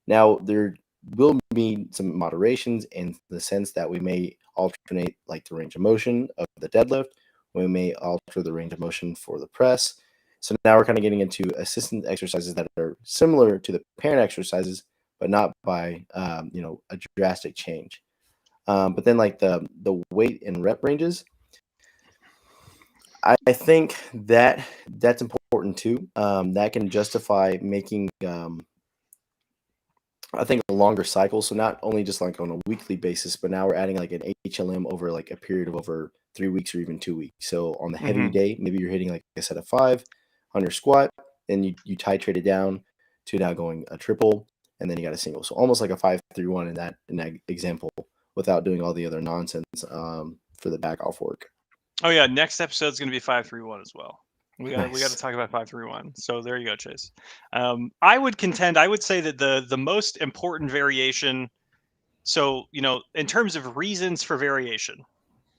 Now, there will be some moderations in the sense that we may alternate like the range of motion of the deadlift. We may alter the range of motion for the press. So now we're kind of getting into assistant exercises that are similar to the parent exercises, but not by a drastic change. But then like the weight and rep ranges, I think that's important too. That can justify making I think a longer cycle. So not only just like on a weekly basis, but now we're adding like an HLM over like a period of over 3 weeks or even 2 weeks. So on the heavy day, maybe you're hitting like a set of 5 on your squat, then you titrate it down to now going a triple, and then you got a single. So almost like a 5-3-1 in that example, without doing all the other nonsense for the back off work. Oh yeah, next episode is going to be 5-3-1 as well. We got to talk about 5-3-1. So there you go, Chase. I would say that the most important variation. So in terms of reasons for variation,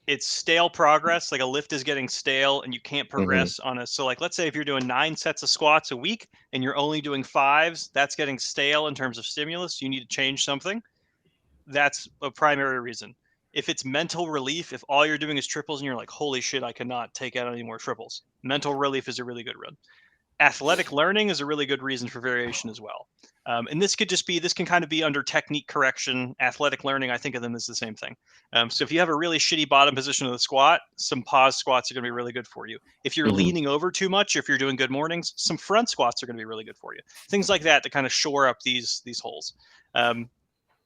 it's stale progress. Like a lift is getting stale and you can't progress on a. So like let's say if you're doing 9 sets of squats a week and you're only doing 5s, that's getting stale in terms of stimulus. You need to change something. That's a primary reason. If it's mental relief, if all you're doing is triples and you're like, holy shit, I cannot take out any more triples. Mental relief is a really good run. Athletic learning is a really good reason for variation as well. And this can kind of be under technique correction. Athletic learning, I think of them as the same thing. So if you have a really shitty bottom position of the squat, some pause squats are going to be really good for you. If you're leaning over too much, if you're doing good mornings, some front squats are going to be really good for you. Things like that to kind of shore up these holes.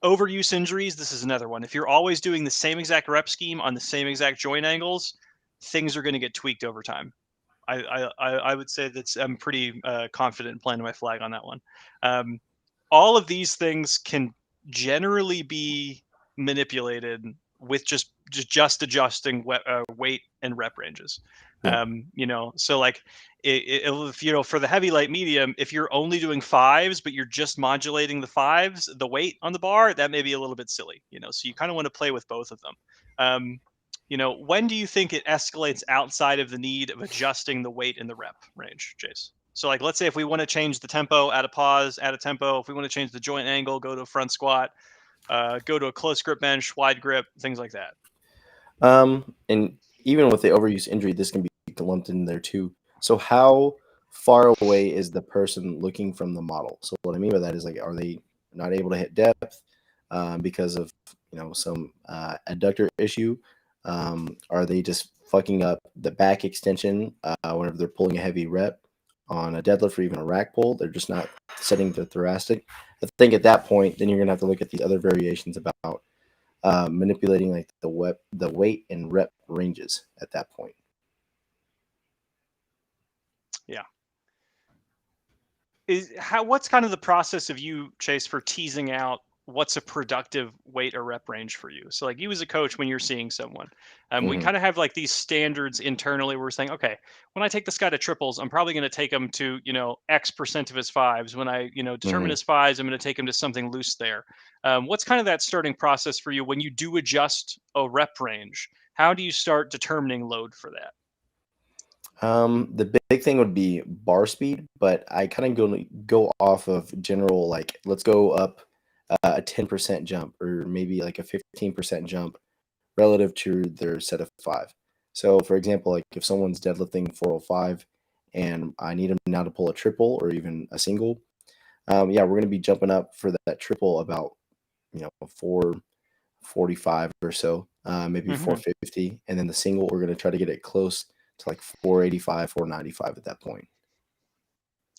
Overuse injuries, this is another one. If you're always doing the same exact rep scheme on the same exact joint angles, things are going to get tweaked over time. I would say I'm pretty confident in planting my flag on that one. All of these things can generally be manipulated with just adjusting weight and rep ranges. Yeah. So like if for the heavy, light, medium, if you're only doing fives but you're just modulating the weight on the bar, that may be a little bit silly. So you kind of want to play with both of them. When do you think it escalates outside of the need of adjusting the weight in the rep range, Chase? So like, let's say if we want to change the tempo, add a pause, add a tempo. If we want to change the joint angle, go to a front squat, go to a close grip bench, wide grip, things like that. And even with the overuse injury, this can be lumped in there too. So how far away is the person looking from the model? So what I mean by that is, like, are they not able to hit depth because of some adductor issue? Are they just fucking up the back extension whenever they're pulling a heavy rep on a deadlift or even a rack pull? They're just not setting the thoracic. I think at that point, then you're gonna have to look at these other variations about manipulating like the weight and rep ranges at that point. Yeah. What's kind of the process of you, Chase, for teasing out what's a productive weight or rep range for you? So like, you as a coach, when you're seeing someone, we kind of have like these standards internally where we're saying, okay, when I take this guy to triples, I'm probably going to take him to, X% of his fives. When I, determine his fives, I'm going to take him to something loose there. What's kind of that starting process for you when you do adjust a rep range? How do you start determining load for that? The big thing would be bar speed, but I kind of go off of general, like, let's go up a 10% jump or maybe like a 15% jump relative to their set of 5. So for example, like if someone's deadlifting 405 and I need them now to pull a triple or even a single, we're going to be jumping up for that triple about 445 or so, maybe 450, and then the single we're going to try to get it close to like 485, 495 at that point.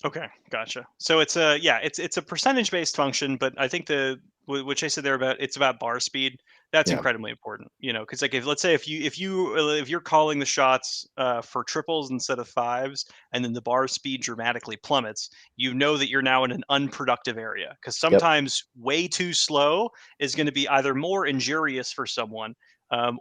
Okay, gotcha. So it's a percentage based function, but I think what Chase said there it's about bar speed. That's incredibly important, because like let's say if you're calling the shots for triples instead of fives, and then the bar speed dramatically plummets, that you're now in an unproductive area, because sometimes way too slow is going to be either more injurious for someone,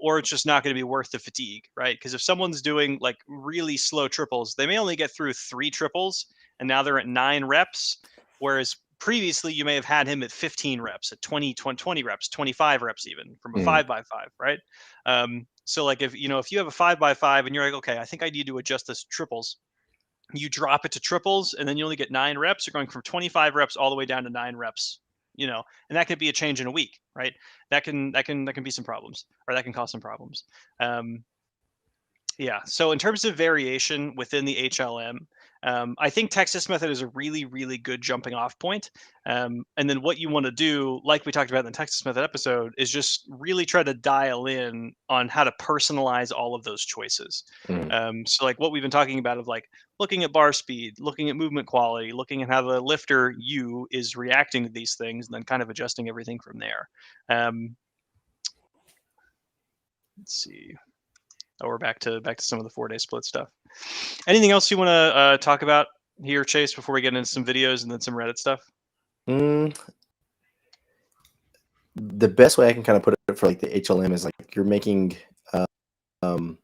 or it's just not going to be worth the fatigue, right? Because if someone's doing like really slow triples, they may only get through 3 triples, and now they're at 9 reps, whereas previously you may have had him at 15 reps, at 20 reps, 25 reps, even from a 5x5, right? So like if you have a 5x5 and you're like, okay, I think I need to adjust this triples, you drop it to triples and then you only get 9 reps. You're going from 25 reps all the way down to 9 reps, and that could be a change in a week, right? That can be some problems, or that can cause some problems. So in terms of variation within the HLM, I think Texas method is a really, really good jumping off point. And then what you want to do, like we talked about in the Texas method episode, is just really try to dial in on how to personalize all of those choices. So like what we've been talking about, of like looking at bar speed, looking at movement quality, looking at how the lifter is reacting to these things, and then kind of adjusting everything from there. Let's see. Oh, we're back to some of the 4-day split stuff. Anything else you want to talk about here, Chase, before we get into some videos and then some Reddit stuff? The best way I can kind of put it for like the HLM is like you're making the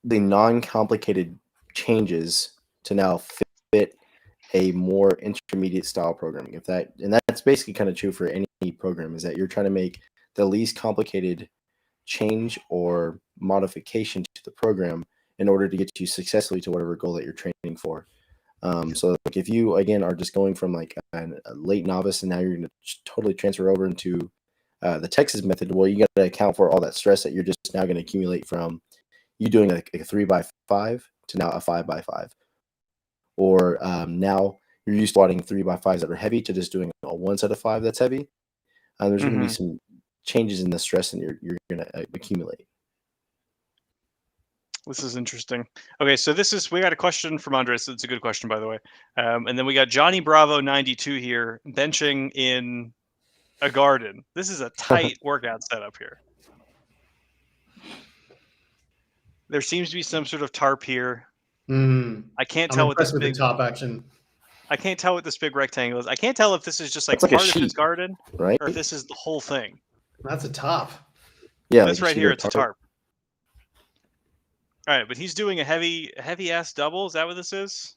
non-complicated changes to now fit a more intermediate style programming. That's basically kind of true for any program, is that you're trying to make the least complicated change or modification to the program in order to get you successfully to whatever goal that you're training for. So like if you again are just going from like a late novice and now you're going to totally transfer over into the Texas method, well, you got to account for all that stress that you're just now going to accumulate from you doing like a 3x5 to now a 5x5, or now you're used to squatting 3x5s that are heavy to just doing a one set of 5 that's heavy. There's going to be some changes in the stress that you're going to accumulate. This is interesting. Okay, so we got a question from Andres. It's a good question, by the way. And then we got Johnny Bravo 92 here, benching in a garden. This is a tight workout setup here. There seems to be some sort of tarp here. I can't tell what this big tarp action. I can't tell what this big rectangle is. I can't tell if this is just like part of his garden, right? Or if this is the whole thing. That's a tarp. Yeah, this right here, it's a tarp. All right, but he's doing a heavy ass double. Is that what this is?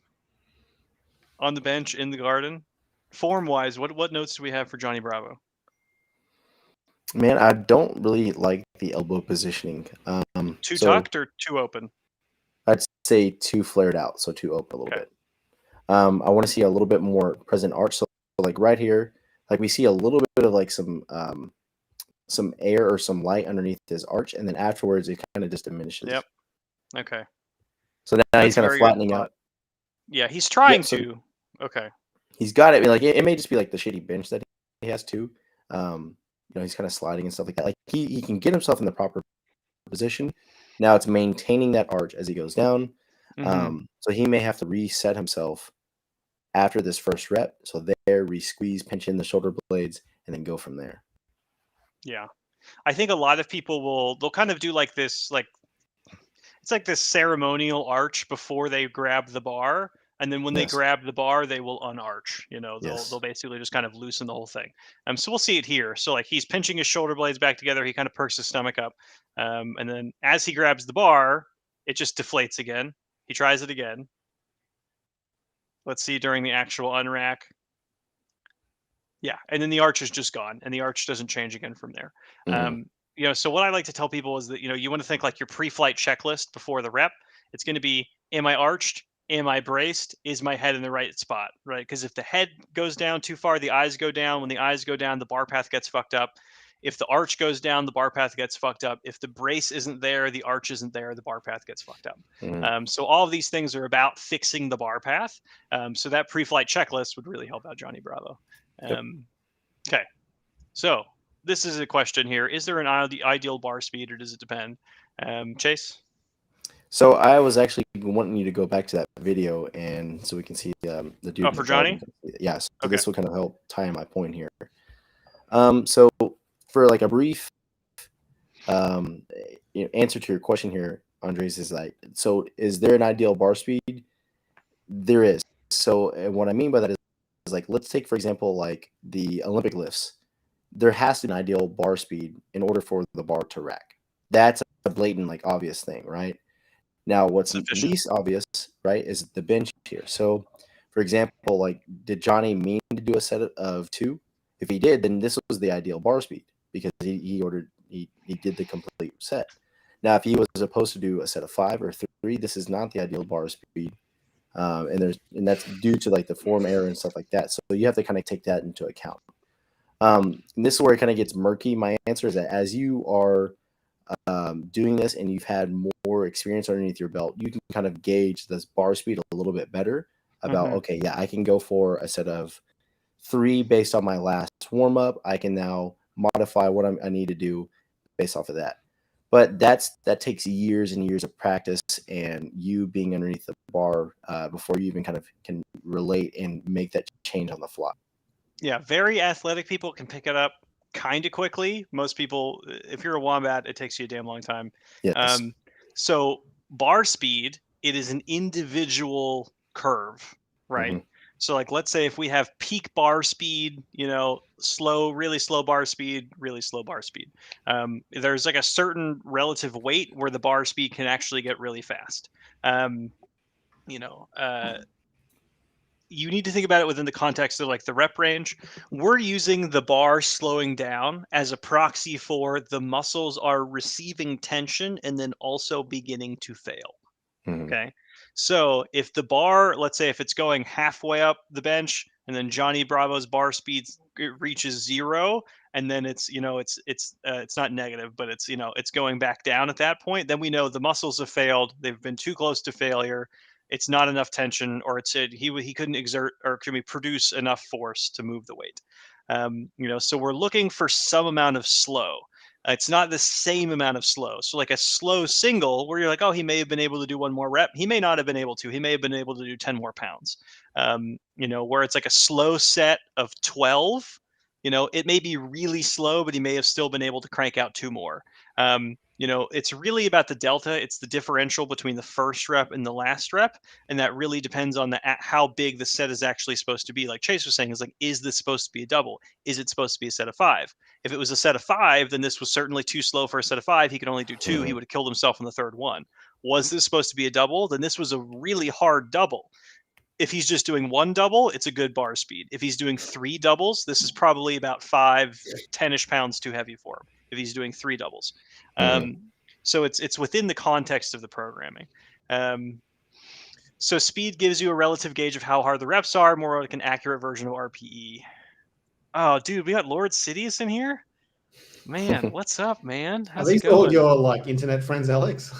On the bench in the garden. Form wise, what notes do we have for Johnny Bravo? Man, I don't really like the elbow positioning. Too tucked or too open? I'd say too flared out, so too open a little bit. I want to see a little bit more present arch. So like right here, like we see a little bit of like some air or some light underneath his arch, and then afterwards it kind of just diminishes. Yep. Okay. So now he's kind of flattening out. Yeah, he's trying to. Okay. He's got it. Like it may just be like the shitty bench that he has too. He's kind of sliding and stuff like that. Like he can get himself in the proper position. Now it's maintaining that arch as he goes down. So he may have to reset himself after this first rep. So there, re-squeeze, pinch in the shoulder blades, and then go from there. Yeah. I think a lot of people they'll kind of do like this, like it's like this ceremonial arch before they grab the bar. And then when they grab the bar, they will unarch. They'll basically just kind of loosen the whole thing. So we'll see it here. So like he's pinching his shoulder blades back together. He kind of perks his stomach up. And then as he grabs the bar, it just deflates again. He tries it again. Let's see during the actual unrack. Yeah, and then the arch is just gone, and the arch doesn't change again from there. So what I like to tell people is that you want to think like your pre-flight checklist before the rep. It's going to be: am I arched? Am I braced? Is my head in the right spot? Right? Because if the head goes down too far, the eyes go down. When the eyes go down, the bar path gets fucked up. If the arch goes down, the bar path gets fucked up. If the brace isn't there, the arch isn't there, the bar path gets fucked up. So all of these things are about fixing the bar path. So that pre-flight checklist would really help out Johnny Bravo. Okay. So this is a question here. Is there an ideal bar speed, or does it depend? Chase? So I was actually wanting you to go back to that video, and so we can see the dude. Oh, for Johnny? Yeah, so this will kind of help tie in my point here. So for like a brief answer to your question here, Andres, is like, so is there an ideal bar speed? There is. So what I mean by that is like, let's take, for example, like the Olympic lifts. There has to be an ideal bar speed in order for the bar to rack. That's a blatant, like, obvious thing, right? Now, what's least obvious, right, is the bench here. So, for example, like, did Johnny mean to do a set of 2? If he did, then this was the ideal bar speed because he did the complete set. Now, if he was supposed to do a set of 5 or 3, this is not the ideal bar speed. And that's due to like the form error and stuff like that. So you have to kind of take that into account. And this is where it kind of gets murky. My answer is that as you are doing this and you've had more experience underneath your belt, you can kind of gauge this bar speed a little bit better about, okay, yeah, I can go for a set of 3 based on my last warm up. I can now modify what I need to do based off of that. But that takes years and years of practice and you being underneath the bar before you even kind of can relate and make that change on the fly. Yeah, very athletic people can pick it up kind of quickly. Most people, if you're a wombat, it takes you a damn long time. Yes. So bar speed, it is an individual curve, right? So like, let's say if we have peak bar speed, slow, really slow bar speed, really slow bar speed. There's like a certain relative weight where the bar speed can actually get really fast. You need to think about it within the context of like the rep range. We're using the bar slowing down as a proxy for the muscles are receiving tension and then also beginning to fail. Okay. So if the bar, let's say if it's going halfway up the bench and then Johnny Bravo's bar speed reaches 0 and then it's not negative, but it's going back down at that point, then we know the muscles have failed. They've been too close to failure. it's not enough tension, or he couldn't exert or produce enough force to move the weight. So we're looking for some amount of slow. It's not the same amount of slow. So like a slow single where you're like, oh, he may have been able to do one more rep. He may not have been able to. He may have been able to do 10 more pounds. Where it's like a slow set of 12, it may be really slow, but he may have still been able to crank out 2 more. It's really about the delta. It's the differential between the first rep and the last rep. And that really depends on how big the set is actually supposed to be. Like Chase was saying, is this supposed to be a double? Is it supposed to be a set of 5? If it was a set of 5, then this was certainly too slow for a set of 5. He could only do 2. He would have killed himself on the third one. Was this supposed to be a double? Then this was a really hard double. If he's just doing 1 double, it's a good bar speed. If he's doing 3 doubles, this is probably about 10-ish pounds too heavy for him if he's doing 3 doubles. So it's within the context of the programming. So speed gives you a relative gauge of how hard the reps are, more like an accurate version of RPE. Oh, dude, we got Lord Sidious in here? Man, what's up, man? How's it going? Are these all your internet friends, Alex?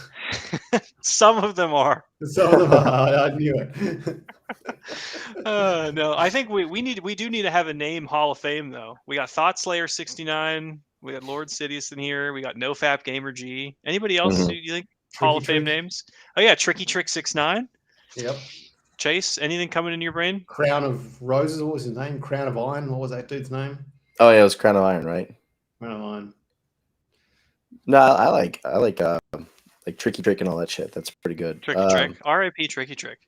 Some of them are. Some of them are. I knew it. No, I think we do need to have a name Hall of Fame though. We got Thought Slayer 69. We got Lord Sidious in here. We got NoFap Gamer G. Anybody else you think Hall of Fame names? Oh yeah, Tricky Trick 69. Yep. Chase, anything coming in your brain? Crown of Roses. What was his name? Crown of Iron. What was that dude's name? Oh yeah, it was Crown of Iron, right? Crown of Iron. No, I like Tricky Trick and all that shit. That's pretty good. Tricky Trick. R.I.P. Tricky Trick.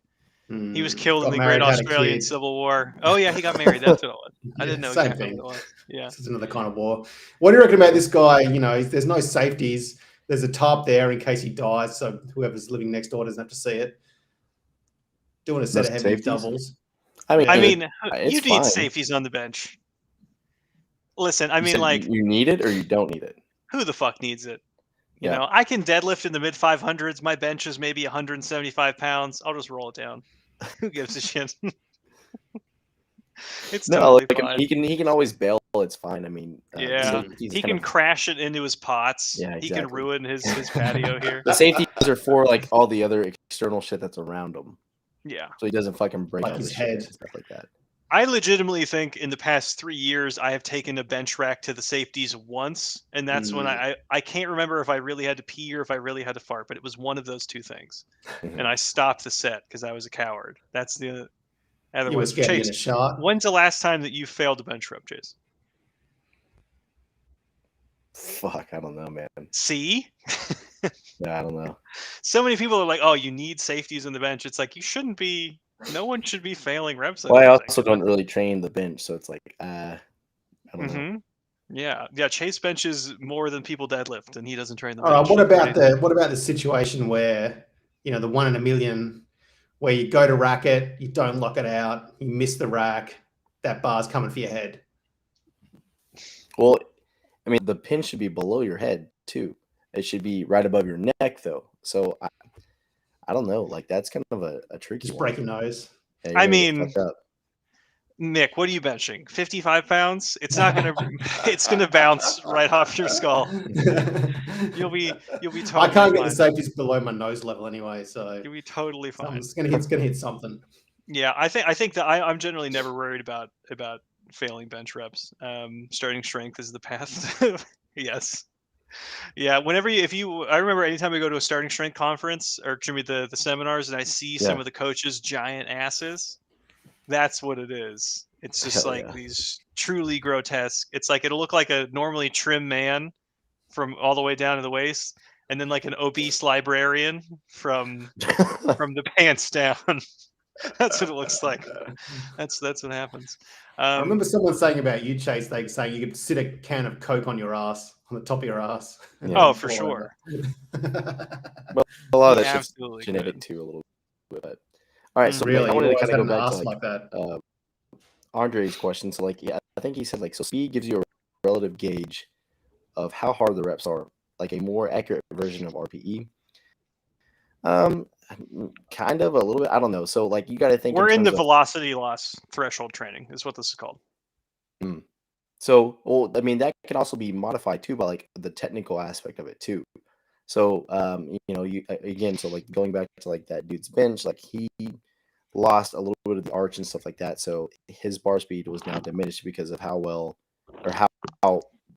He was killed in the Great Australian Civil War. Oh yeah, he got married. That's what it was. I didn't know exactly what it was. Yeah, this is another kind of war. What do you reckon about this guy? There's no safeties. There's a tarp there in case he dies, so whoever's living next door doesn't have to see it. Doing a set of heavy doubles. I mean, you need safeties on the bench. Listen, you need it or you don't need it. Who the fuck needs it? You know, I can deadlift in the mid 500s. My bench is maybe 175 pounds. I'll just roll it down. Who gives a shit? It's totally fine. He can always bail. It's fine. I mean, he can crash it into his pots. Yeah, exactly. He can ruin his patio here. The safeties are for like all the other external shit that's around him. Yeah. So he doesn't fucking break like his head and stuff like that. I legitimately think in the past 3 years I have taken a bench rack to the safeties once, and that's when I can't remember if I really had to pee or if I really had to fart, but it was one of those two things, and I stopped the set because I was a coward. That's the other one. Chase, a shot. When's the last time that you failed a bench rep, Chase? Fuck, I don't know, man. See? Yeah, I don't know. So many people are like, "Oh, you need safeties on the bench." It's like you shouldn't be. No one should be failing reps. Well, I also don't really train the bench, so it's like, I don't know. Yeah. Chase benches more than people deadlift, and he doesn't train the bench. All right, what about the situation where the 1 in a million, where you go to rack it, you don't lock it out, you miss the rack, that bar's coming for your head? Well, I mean, the pin should be below your head too. It should be right above your neck, though. So I don't know. Like, that's kind of a tricky one. Just break your nose. Yeah, I mean, Nick, what are you benching? 55 pounds? It's not gonna. It's gonna bounce right off your skull. You'll be totally. I can't get the safeties below my nose level anyway, so you'll be totally fine. It's gonna hit something. Yeah, I think that I'm generally never worried about failing bench reps. Starting strength is the path. Yes. Yeah, I remember anytime I go to a starting strength conference or the seminars and I see some of the coaches' giant asses, that's what it is. It's just these truly grotesque. It's like it'll look like a normally trim man from all the way down to the waist, and then like an obese librarian from the pants down. That's what it looks like. That's what happens. I remember someone saying about you, Chase, they saying you could sit a can of Coke on your ass, on the top of your ass. Yeah. Oh, for sure. Well, a lot of that's genetic too, a little bit. All right, so really, I wanted to kind of go back to like that. Andre's question. So, I think he said so speed gives you a relative gauge of how hard the reps are, like a more accurate version of RPE. Kind of a little bit. I don't know. So you got to think. We're in the velocity loss threshold training is what this is called. So, I mean, that can also be modified too by the technical aspect of it too. So, so like going back to like that dude's bench, like he lost a little bit of the arch and stuff like that. So his bar speed was now diminished because of how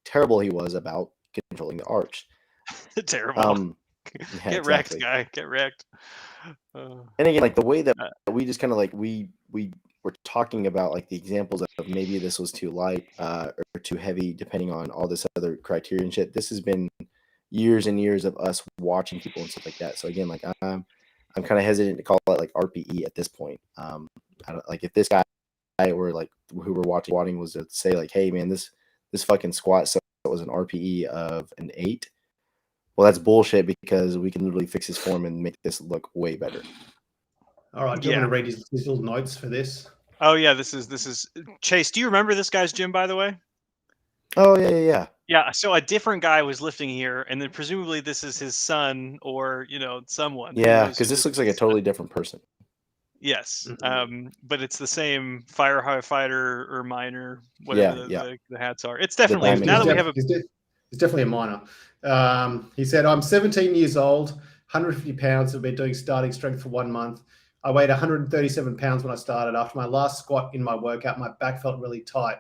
terrible he was about controlling the arch. Terrible. Yeah, Get wrecked, guy. Get wrecked. And again, like the way that we just kind of like we were talking about like the examples of maybe this was too light or too heavy, depending on all this other criteria and shit. This has been years and years of us watching people and stuff like that. So again, like I'm kind of hesitant to call it like RPE at this point. I don't, like if this guy or like who we're watching was to say like, hey man, this fucking squat so it was an RPE of an 8. Well, that's bullshit because we can literally fix his form and make this look way better. All right, do you want me to read his little notes for this? Oh yeah, this is Chase. Do you remember this guy's gym, by the way? Oh yeah. Yeah. So a different guy was lifting here, and then presumably this is his son or someone. Yeah, because this looks like a totally different person. Yes, but it's the same firefighter or miner, whatever the hats are. It's definitely now that we have a. It's definitely a miner. He said, "I'm 17 years old, 150 pounds. I've been doing starting strength for 1 month. I weighed 137 pounds when I started. After my last squat in my workout, my back felt really tight.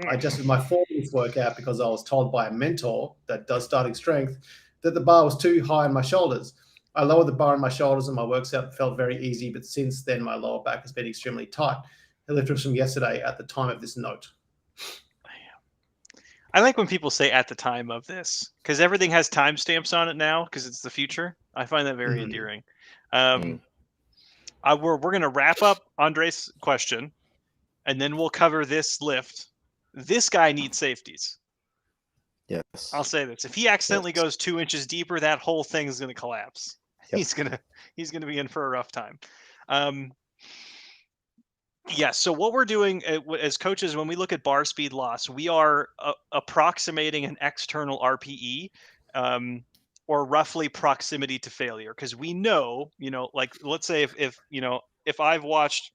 I adjusted my 4 minutes workout because I was told by a mentor that does starting strength that the bar was too high on my shoulders. I lowered the bar on my shoulders and my workout felt very easy, but since then my lower back has been extremely tight." The lift was from yesterday at the time of this note. I like when people say at the time of this because everything has timestamps on it now because it's the future. I find that very endearing. We're going to wrap up Andre's question and then we'll cover this lift. This guy needs safeties. Yes. I'll say this. If he accidentally goes 2 inches deeper, that whole thing is going to collapse. Yep. He's going to be in for a rough time. Yeah, so what we're doing as coaches, when we look at bar speed loss, we are approximating an external RPE or roughly proximity to failure. Because we know, like let's say if I've watched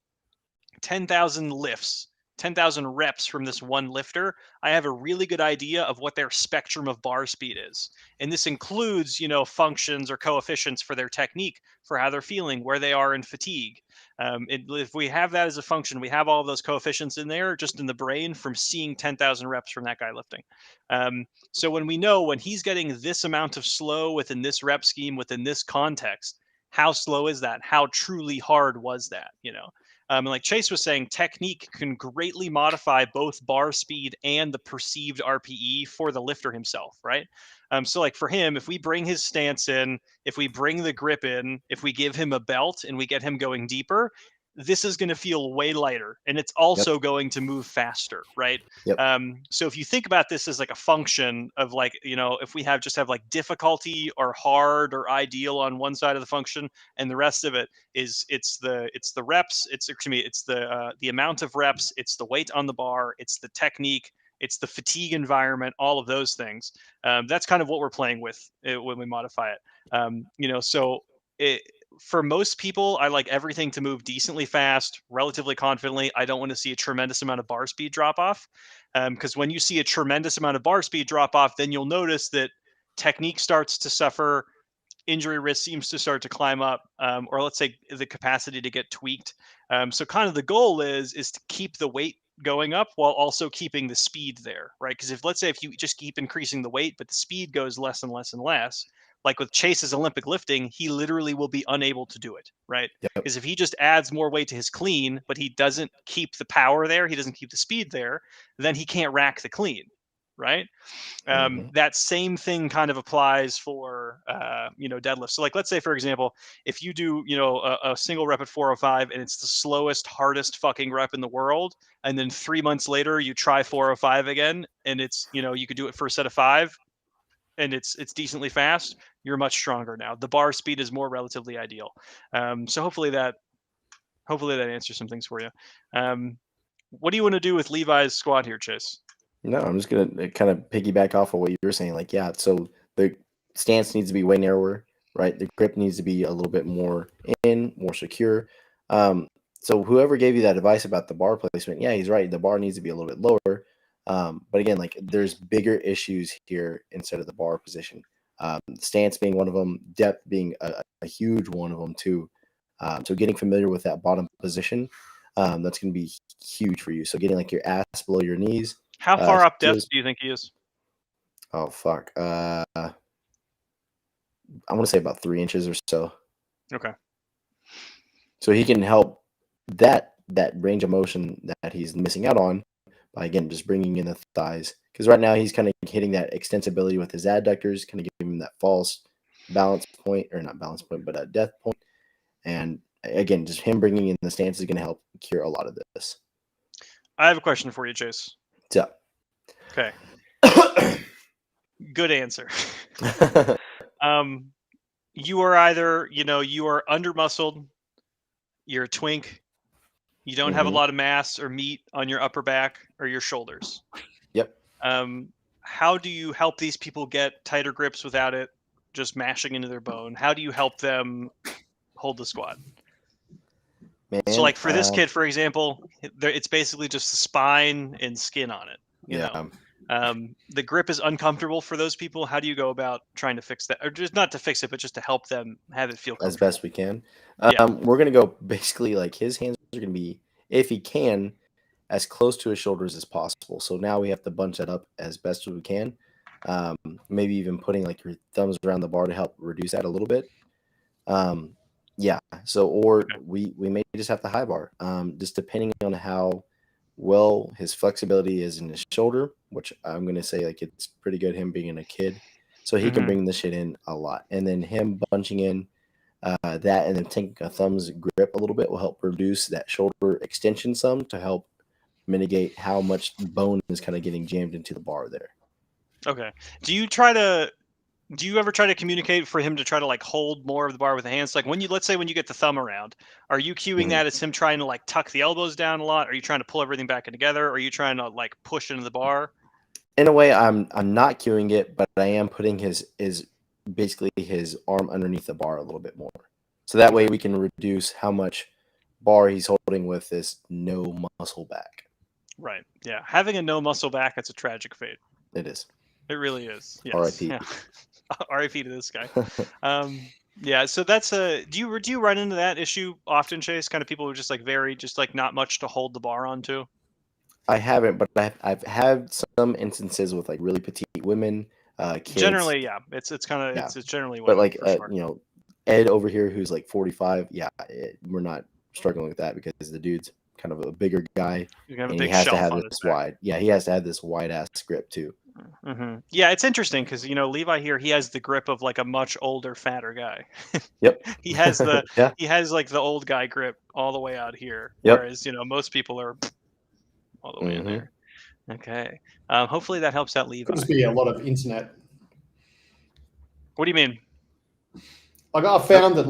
10,000 lifts, 10,000 reps from this one lifter, I have a really good idea of what their spectrum of bar speed is. And this includes, functions or coefficients for their technique, for how they're feeling, where they are in fatigue. If we have that as a function, we have all of those coefficients in there just in the brain from seeing 10,000 reps from that guy lifting. So when we know when he's getting this amount of slow within this rep scheme, within this context, how slow is that? How truly hard was that? And like Chase was saying, technique can greatly modify both bar speed and the perceived RPE for the lifter himself, right? So like for him, if we bring his stance in, if we bring the grip in, if we give him a belt and we get him going deeper, this is going to feel way lighter and it's also going to move faster, right? So if you think about this as like a function of like, if we have like difficulty or hard or ideal on one side of the function and the rest of it is it's the reps, it's the amount of reps, it's the weight on the bar, it's the technique, it's the fatigue environment, all of those things. That's kind of what we're playing with when we modify it. So for most people, I like everything to move decently fast, relatively confidently. I don't want to see a tremendous amount of bar speed drop off. Because when you see a tremendous amount of bar speed drop off, then you'll notice that technique starts to suffer, injury risk seems to start to climb up, or let's say the capacity to get tweaked. So kind of the goal is to keep the weight going up while also keeping the speed there, right? Because let's say if you just keep increasing the weight, but the speed goes less and less and less, like with Chase's Olympic lifting, he literally will be unable to do it, right? Because if he just adds more weight to his clean, but he doesn't keep the power there, he doesn't keep the speed there, then he can't rack the clean, right? That same thing kind of applies for deadlift. So like let's say for example, if you do a single rep at 405 and it's the slowest, hardest fucking rep in the world, and then 3 months later you try 405 again and it's you could do it for a set of 5 and it's decently fast, you're much stronger now. The bar speed is more relatively ideal. So hopefully that answers some things for you. What do you want to do with Levi's squat here, Chase? No, I'm just gonna kind of piggyback off of what you were saying. Like, yeah, so the stance needs to be way narrower, right? The grip needs to be a little bit more more secure. So whoever gave you that advice about the bar placement, yeah, he's right. The bar needs to be a little bit lower. But again, like there's bigger issues here instead of the bar position. Stance being one of them, depth being a huge one of them too. So getting familiar with that bottom position, that's going to be huge for you. So getting like your ass below your knees. How far up depth do you think he is? Oh, fuck. I want to say about 3 inches or so. Okay. So he can help that range of motion that he's missing out on by, again, just bringing in the thighs. Because right now he's kind of hitting that extensibility with his adductors, kind of giving him that false balance point, or not balance point, but a death point. And again, just him bringing in the stance is going to help cure a lot of this. I have a question for you, Chase. Yeah. Okay. Good answer. You are either, you are under muscled, you're a twink, you don't have a lot of mass or meat on your upper back or your shoulders. Yep. How do you help these people get tighter grips without it just mashing into their bone? How do you help them hold the squat? Man, so like for this kid, for example, it's basically just the spine and skin on it. You know? The grip is uncomfortable for those people. How do you go about trying to fix that, or just not to fix it, but just to help them have it feel as best we can? We're going to go basically like his hands are going to be, if he can, as close to his shoulders as possible. So now we have to bunch that up as best as we can. Maybe even putting like your thumbs around the bar to help reduce that a little bit. So, or we may just have the high bar, just depending on how well his flexibility is in his shoulder, which I'm going to say like it's pretty good, him being a kid. So he can bring the shit in a lot. And then him bunching in that and then taking a thumbs grip a little bit will help reduce that shoulder extension some to help mitigate how much bone is kind of getting jammed into the bar there. Okay. Do you ever try to communicate for him to try to like hold more of the bar with the hands? Like let's say when you get the thumb around, are you cueing that as him trying to like tuck the elbows down a lot? Are you trying to pull everything back in together? Or are you trying to like push into the bar? In a way, I'm not cueing it, but I am putting his basically his arm underneath the bar a little bit more. So that way we can reduce how much bar he's holding with this no muscle back. Right. Yeah. Having a no muscle back, that's a tragic fate. It is. It really is. Yes. R.I.P. Yeah. R.I.P. to this guy. Yeah. So that's do you run into that issue often, Chase? Kind of people who are just like not much to hold the bar onto. I haven't, but I've had some instances with like really petite women, kids. Generally, yeah. It's kind of it's generally women, but like sure. Ed over here who's like 45. Yeah, we're not struggling with that because the dude's kind of a bigger guy, and he has to have this wide. Yeah, he has to have this wide ass grip too. Yeah, it's interesting because Levi here, he has the grip of like a much older, fatter guy. Yep. He has he has like the old guy grip all the way out here, whereas most people are all the way in there. Okay. Hopefully that helps out Levi. Could just be a lot of internet. What do you mean? Like I found that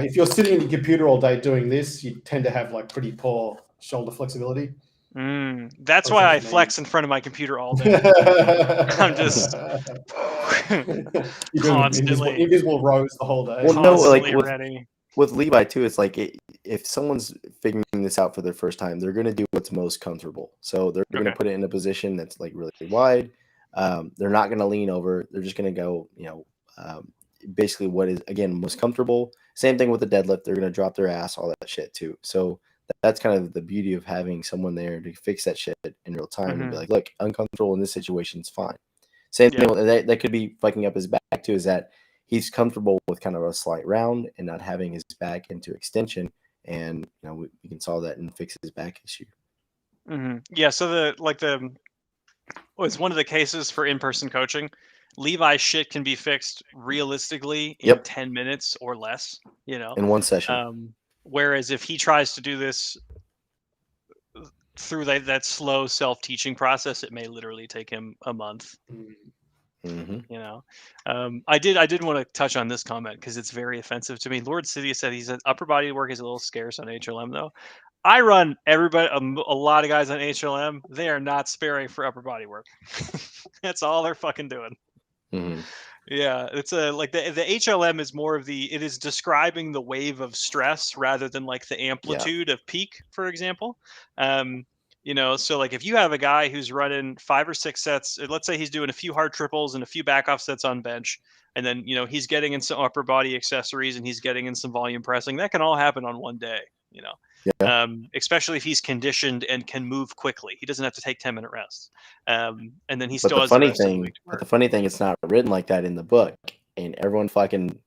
if you're sitting in your computer all day doing this, you tend to have like pretty poor shoulder flexibility. That's why I flex in front of my computer all day. I'm just constantly invisible rows the whole day. Well, no, like with Levi too, it's like if someone's figuring this out for their first time, they're going to do what's most comfortable. So they're going to put it in a position that's like really wide. They're not going to lean over. They're just going to go, basically what is again most comfortable. Same thing with the deadlift. They're going to drop their ass, all that shit too. So that's kind of the beauty of having someone there to fix that shit in real time and be like, look, uncomfortable in this situation is fine. Same thing that could be fucking up his back too, is that he's comfortable with kind of a slight round and not having his back into extension, and we can solve that and fix his back issue. Yeah, so it's one of the cases for in-person coaching. Levi's shit can be fixed realistically in 10 minutes or less, in one session. Whereas if he tries to do this through that slow self-teaching process, it may literally take him a month. I did want to touch on this comment because it's very offensive to me. Lord City said he said upper body work is a little scarce on HLM though. I run everybody, a lot of guys on HLM. They are not sparing for upper body work. That's all they're fucking doing. Yeah, it's like the HLM is more of it is describing the wave of stress rather than like the amplitude of peak, for example. So like if you have a guy who's running 5 or 6 sets, let's say he's doing a few hard triples and a few back off sets on bench, and then he's getting in some upper body accessories and he's getting in some volume pressing. That can all happen on one day. Yeah. Especially if he's conditioned and can move quickly. He doesn't have to take 10-minute rests. And then he But still has the rest of the week to work. But the funny thing, it's not written like that in the book, and everyone fucking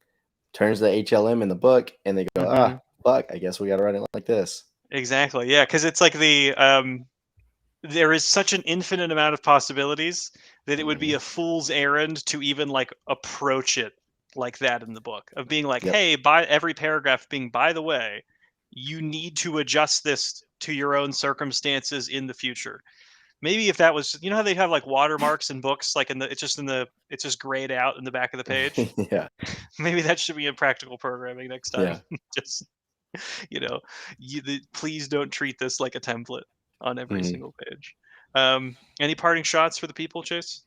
turns the HLM in the book, and they go, fuck, I guess we got to write it like this. Exactly. Yeah, because it's like there is such an infinite amount of possibilities that it would be a fool's errand to even like approach it like that in the book, of being like, hey, by every paragraph being, by the way, you need to adjust this to your own circumstances in the future. Maybe if that was, how they have like watermarks in books, like it's just grayed out in the back of the page. Yeah. Maybe that should be in practical programming next time. Yeah. Just, please don't treat this like a template on every single page. Any parting shots for the people, Chase?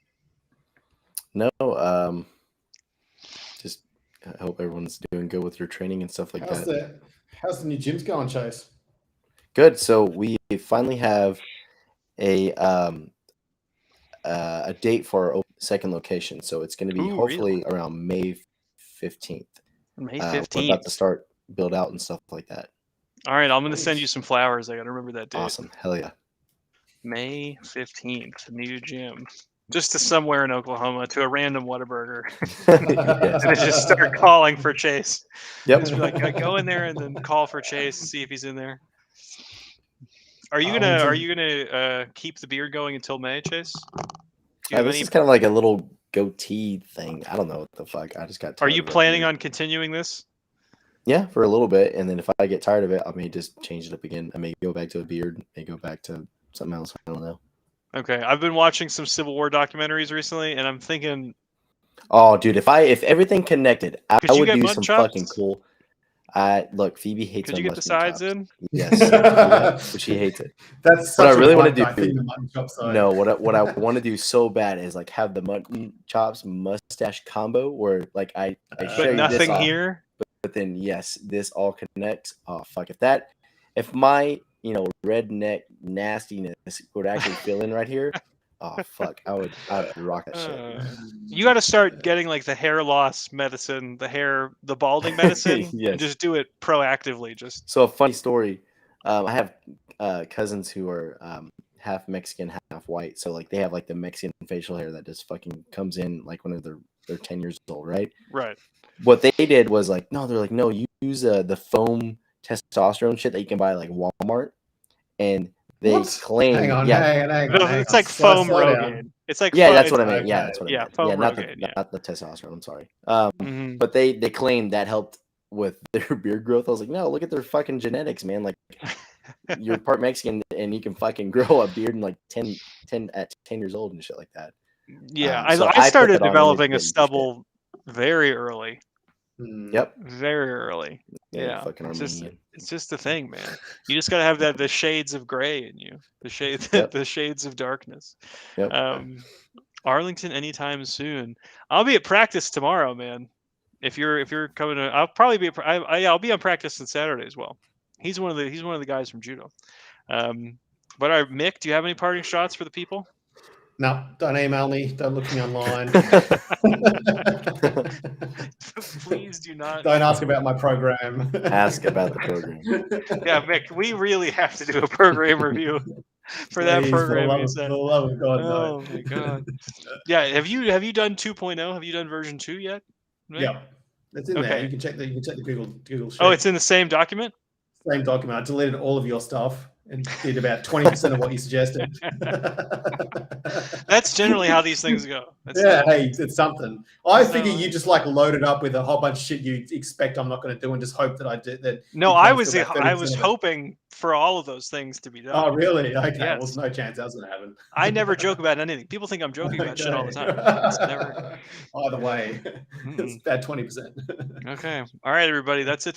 No. Just I hope everyone's doing good with your training and stuff like that. How's the new gyms going, Chase? Good. So we finally have a date for our second location. So it's going to be hopefully around May 15th. May 15th. We're about to start build out and stuff like that. All right, I'm going to send you some flowers. I got to remember that date. Awesome. Hell yeah. May 15th, new gym. Just to somewhere in Oklahoma, to a random Whataburger. And just start calling for Chase. Yep. Just be like, go in there and then call for Chase, see if he's in there. Are you gonna keep the beard going until May, Chase? This is kind of like a little goatee thing. I don't know what the fuck. I just got tired. Are you planning on continuing this? Yeah, for a little bit, and then if I get tired of it, I may just change it up again. I may go back to a beard, may go back to something else. I don't know. Okay, I've been watching some Civil War documentaries recently, and I'm thinking, oh, dude, if everything connected, I would do some chops? fucking cool. Look, Phoebe hates. Could you get the sides in? Yes, but she hates it. That's what I really want to do. No, what I want to do so bad is like have the mutton chops mustache combo where like I show but nothing this off, here. But then yes, this all connects. Oh fuck! If my redneck nastiness would actually fill in right here. Oh fuck! I would rock that shit. You got to start getting like the hair loss medicine, the balding medicine, yes. and just do it proactively. So a funny story. I have cousins who are half Mexican, half white. So like they have like the Mexican facial hair that just fucking comes in like when they're 10 years old, right? Right. What they did was like, no, use the foam testosterone shit that you can buy like Walmart, and they claim, hang on. It's like foam Rogaine. It's like that's what I meant. Yeah, that's what I meant. Foam not the testosterone. I'm sorry. But they claim that helped with their beard growth. I was like, no, look at their fucking genetics, man. Like you're part Mexican and you can fucking grow a beard in like 10 years old and shit like that. Yeah, I started developing a stubble very early. Yep. Very early. Yeah. Fucking it's just the thing, man. You just gotta have the shades of gray in you. The shades of darkness. Yep. Arlington anytime soon. I'll be at practice tomorrow, man. If you're coming to, I'll probably be I'll be on practice on Saturday as well. He's one of the guys from judo. But Mick, do you have any parting shots for the people? No, don't email me. Don't look me online. Please do not. Don't ask about my program. Ask about the program. Yeah, Mick, we really have to do a program review for that program. For the love of God, oh my God. Yeah, have you done 2.0? Have you done version 2 yet? Mick? Yeah, it's in there. You can check the Google sheet. Oh, it's in the same document? Same document. I deleted all of your stuff and did about 20% of what you suggested. That's generally how these things go. Hey, it's something. I figure you just like load it up with a whole bunch of shit you expect I'm not going to do and just hope that I did that. No, I was hoping for all of those things to be done. Oh, really? Okay. Yes. Well, there's no chance that was going to happen. I never joke about anything. People think I'm joking about shit all the time. It's never. Either way, it's about 20%. Okay. All right, everybody. That's it.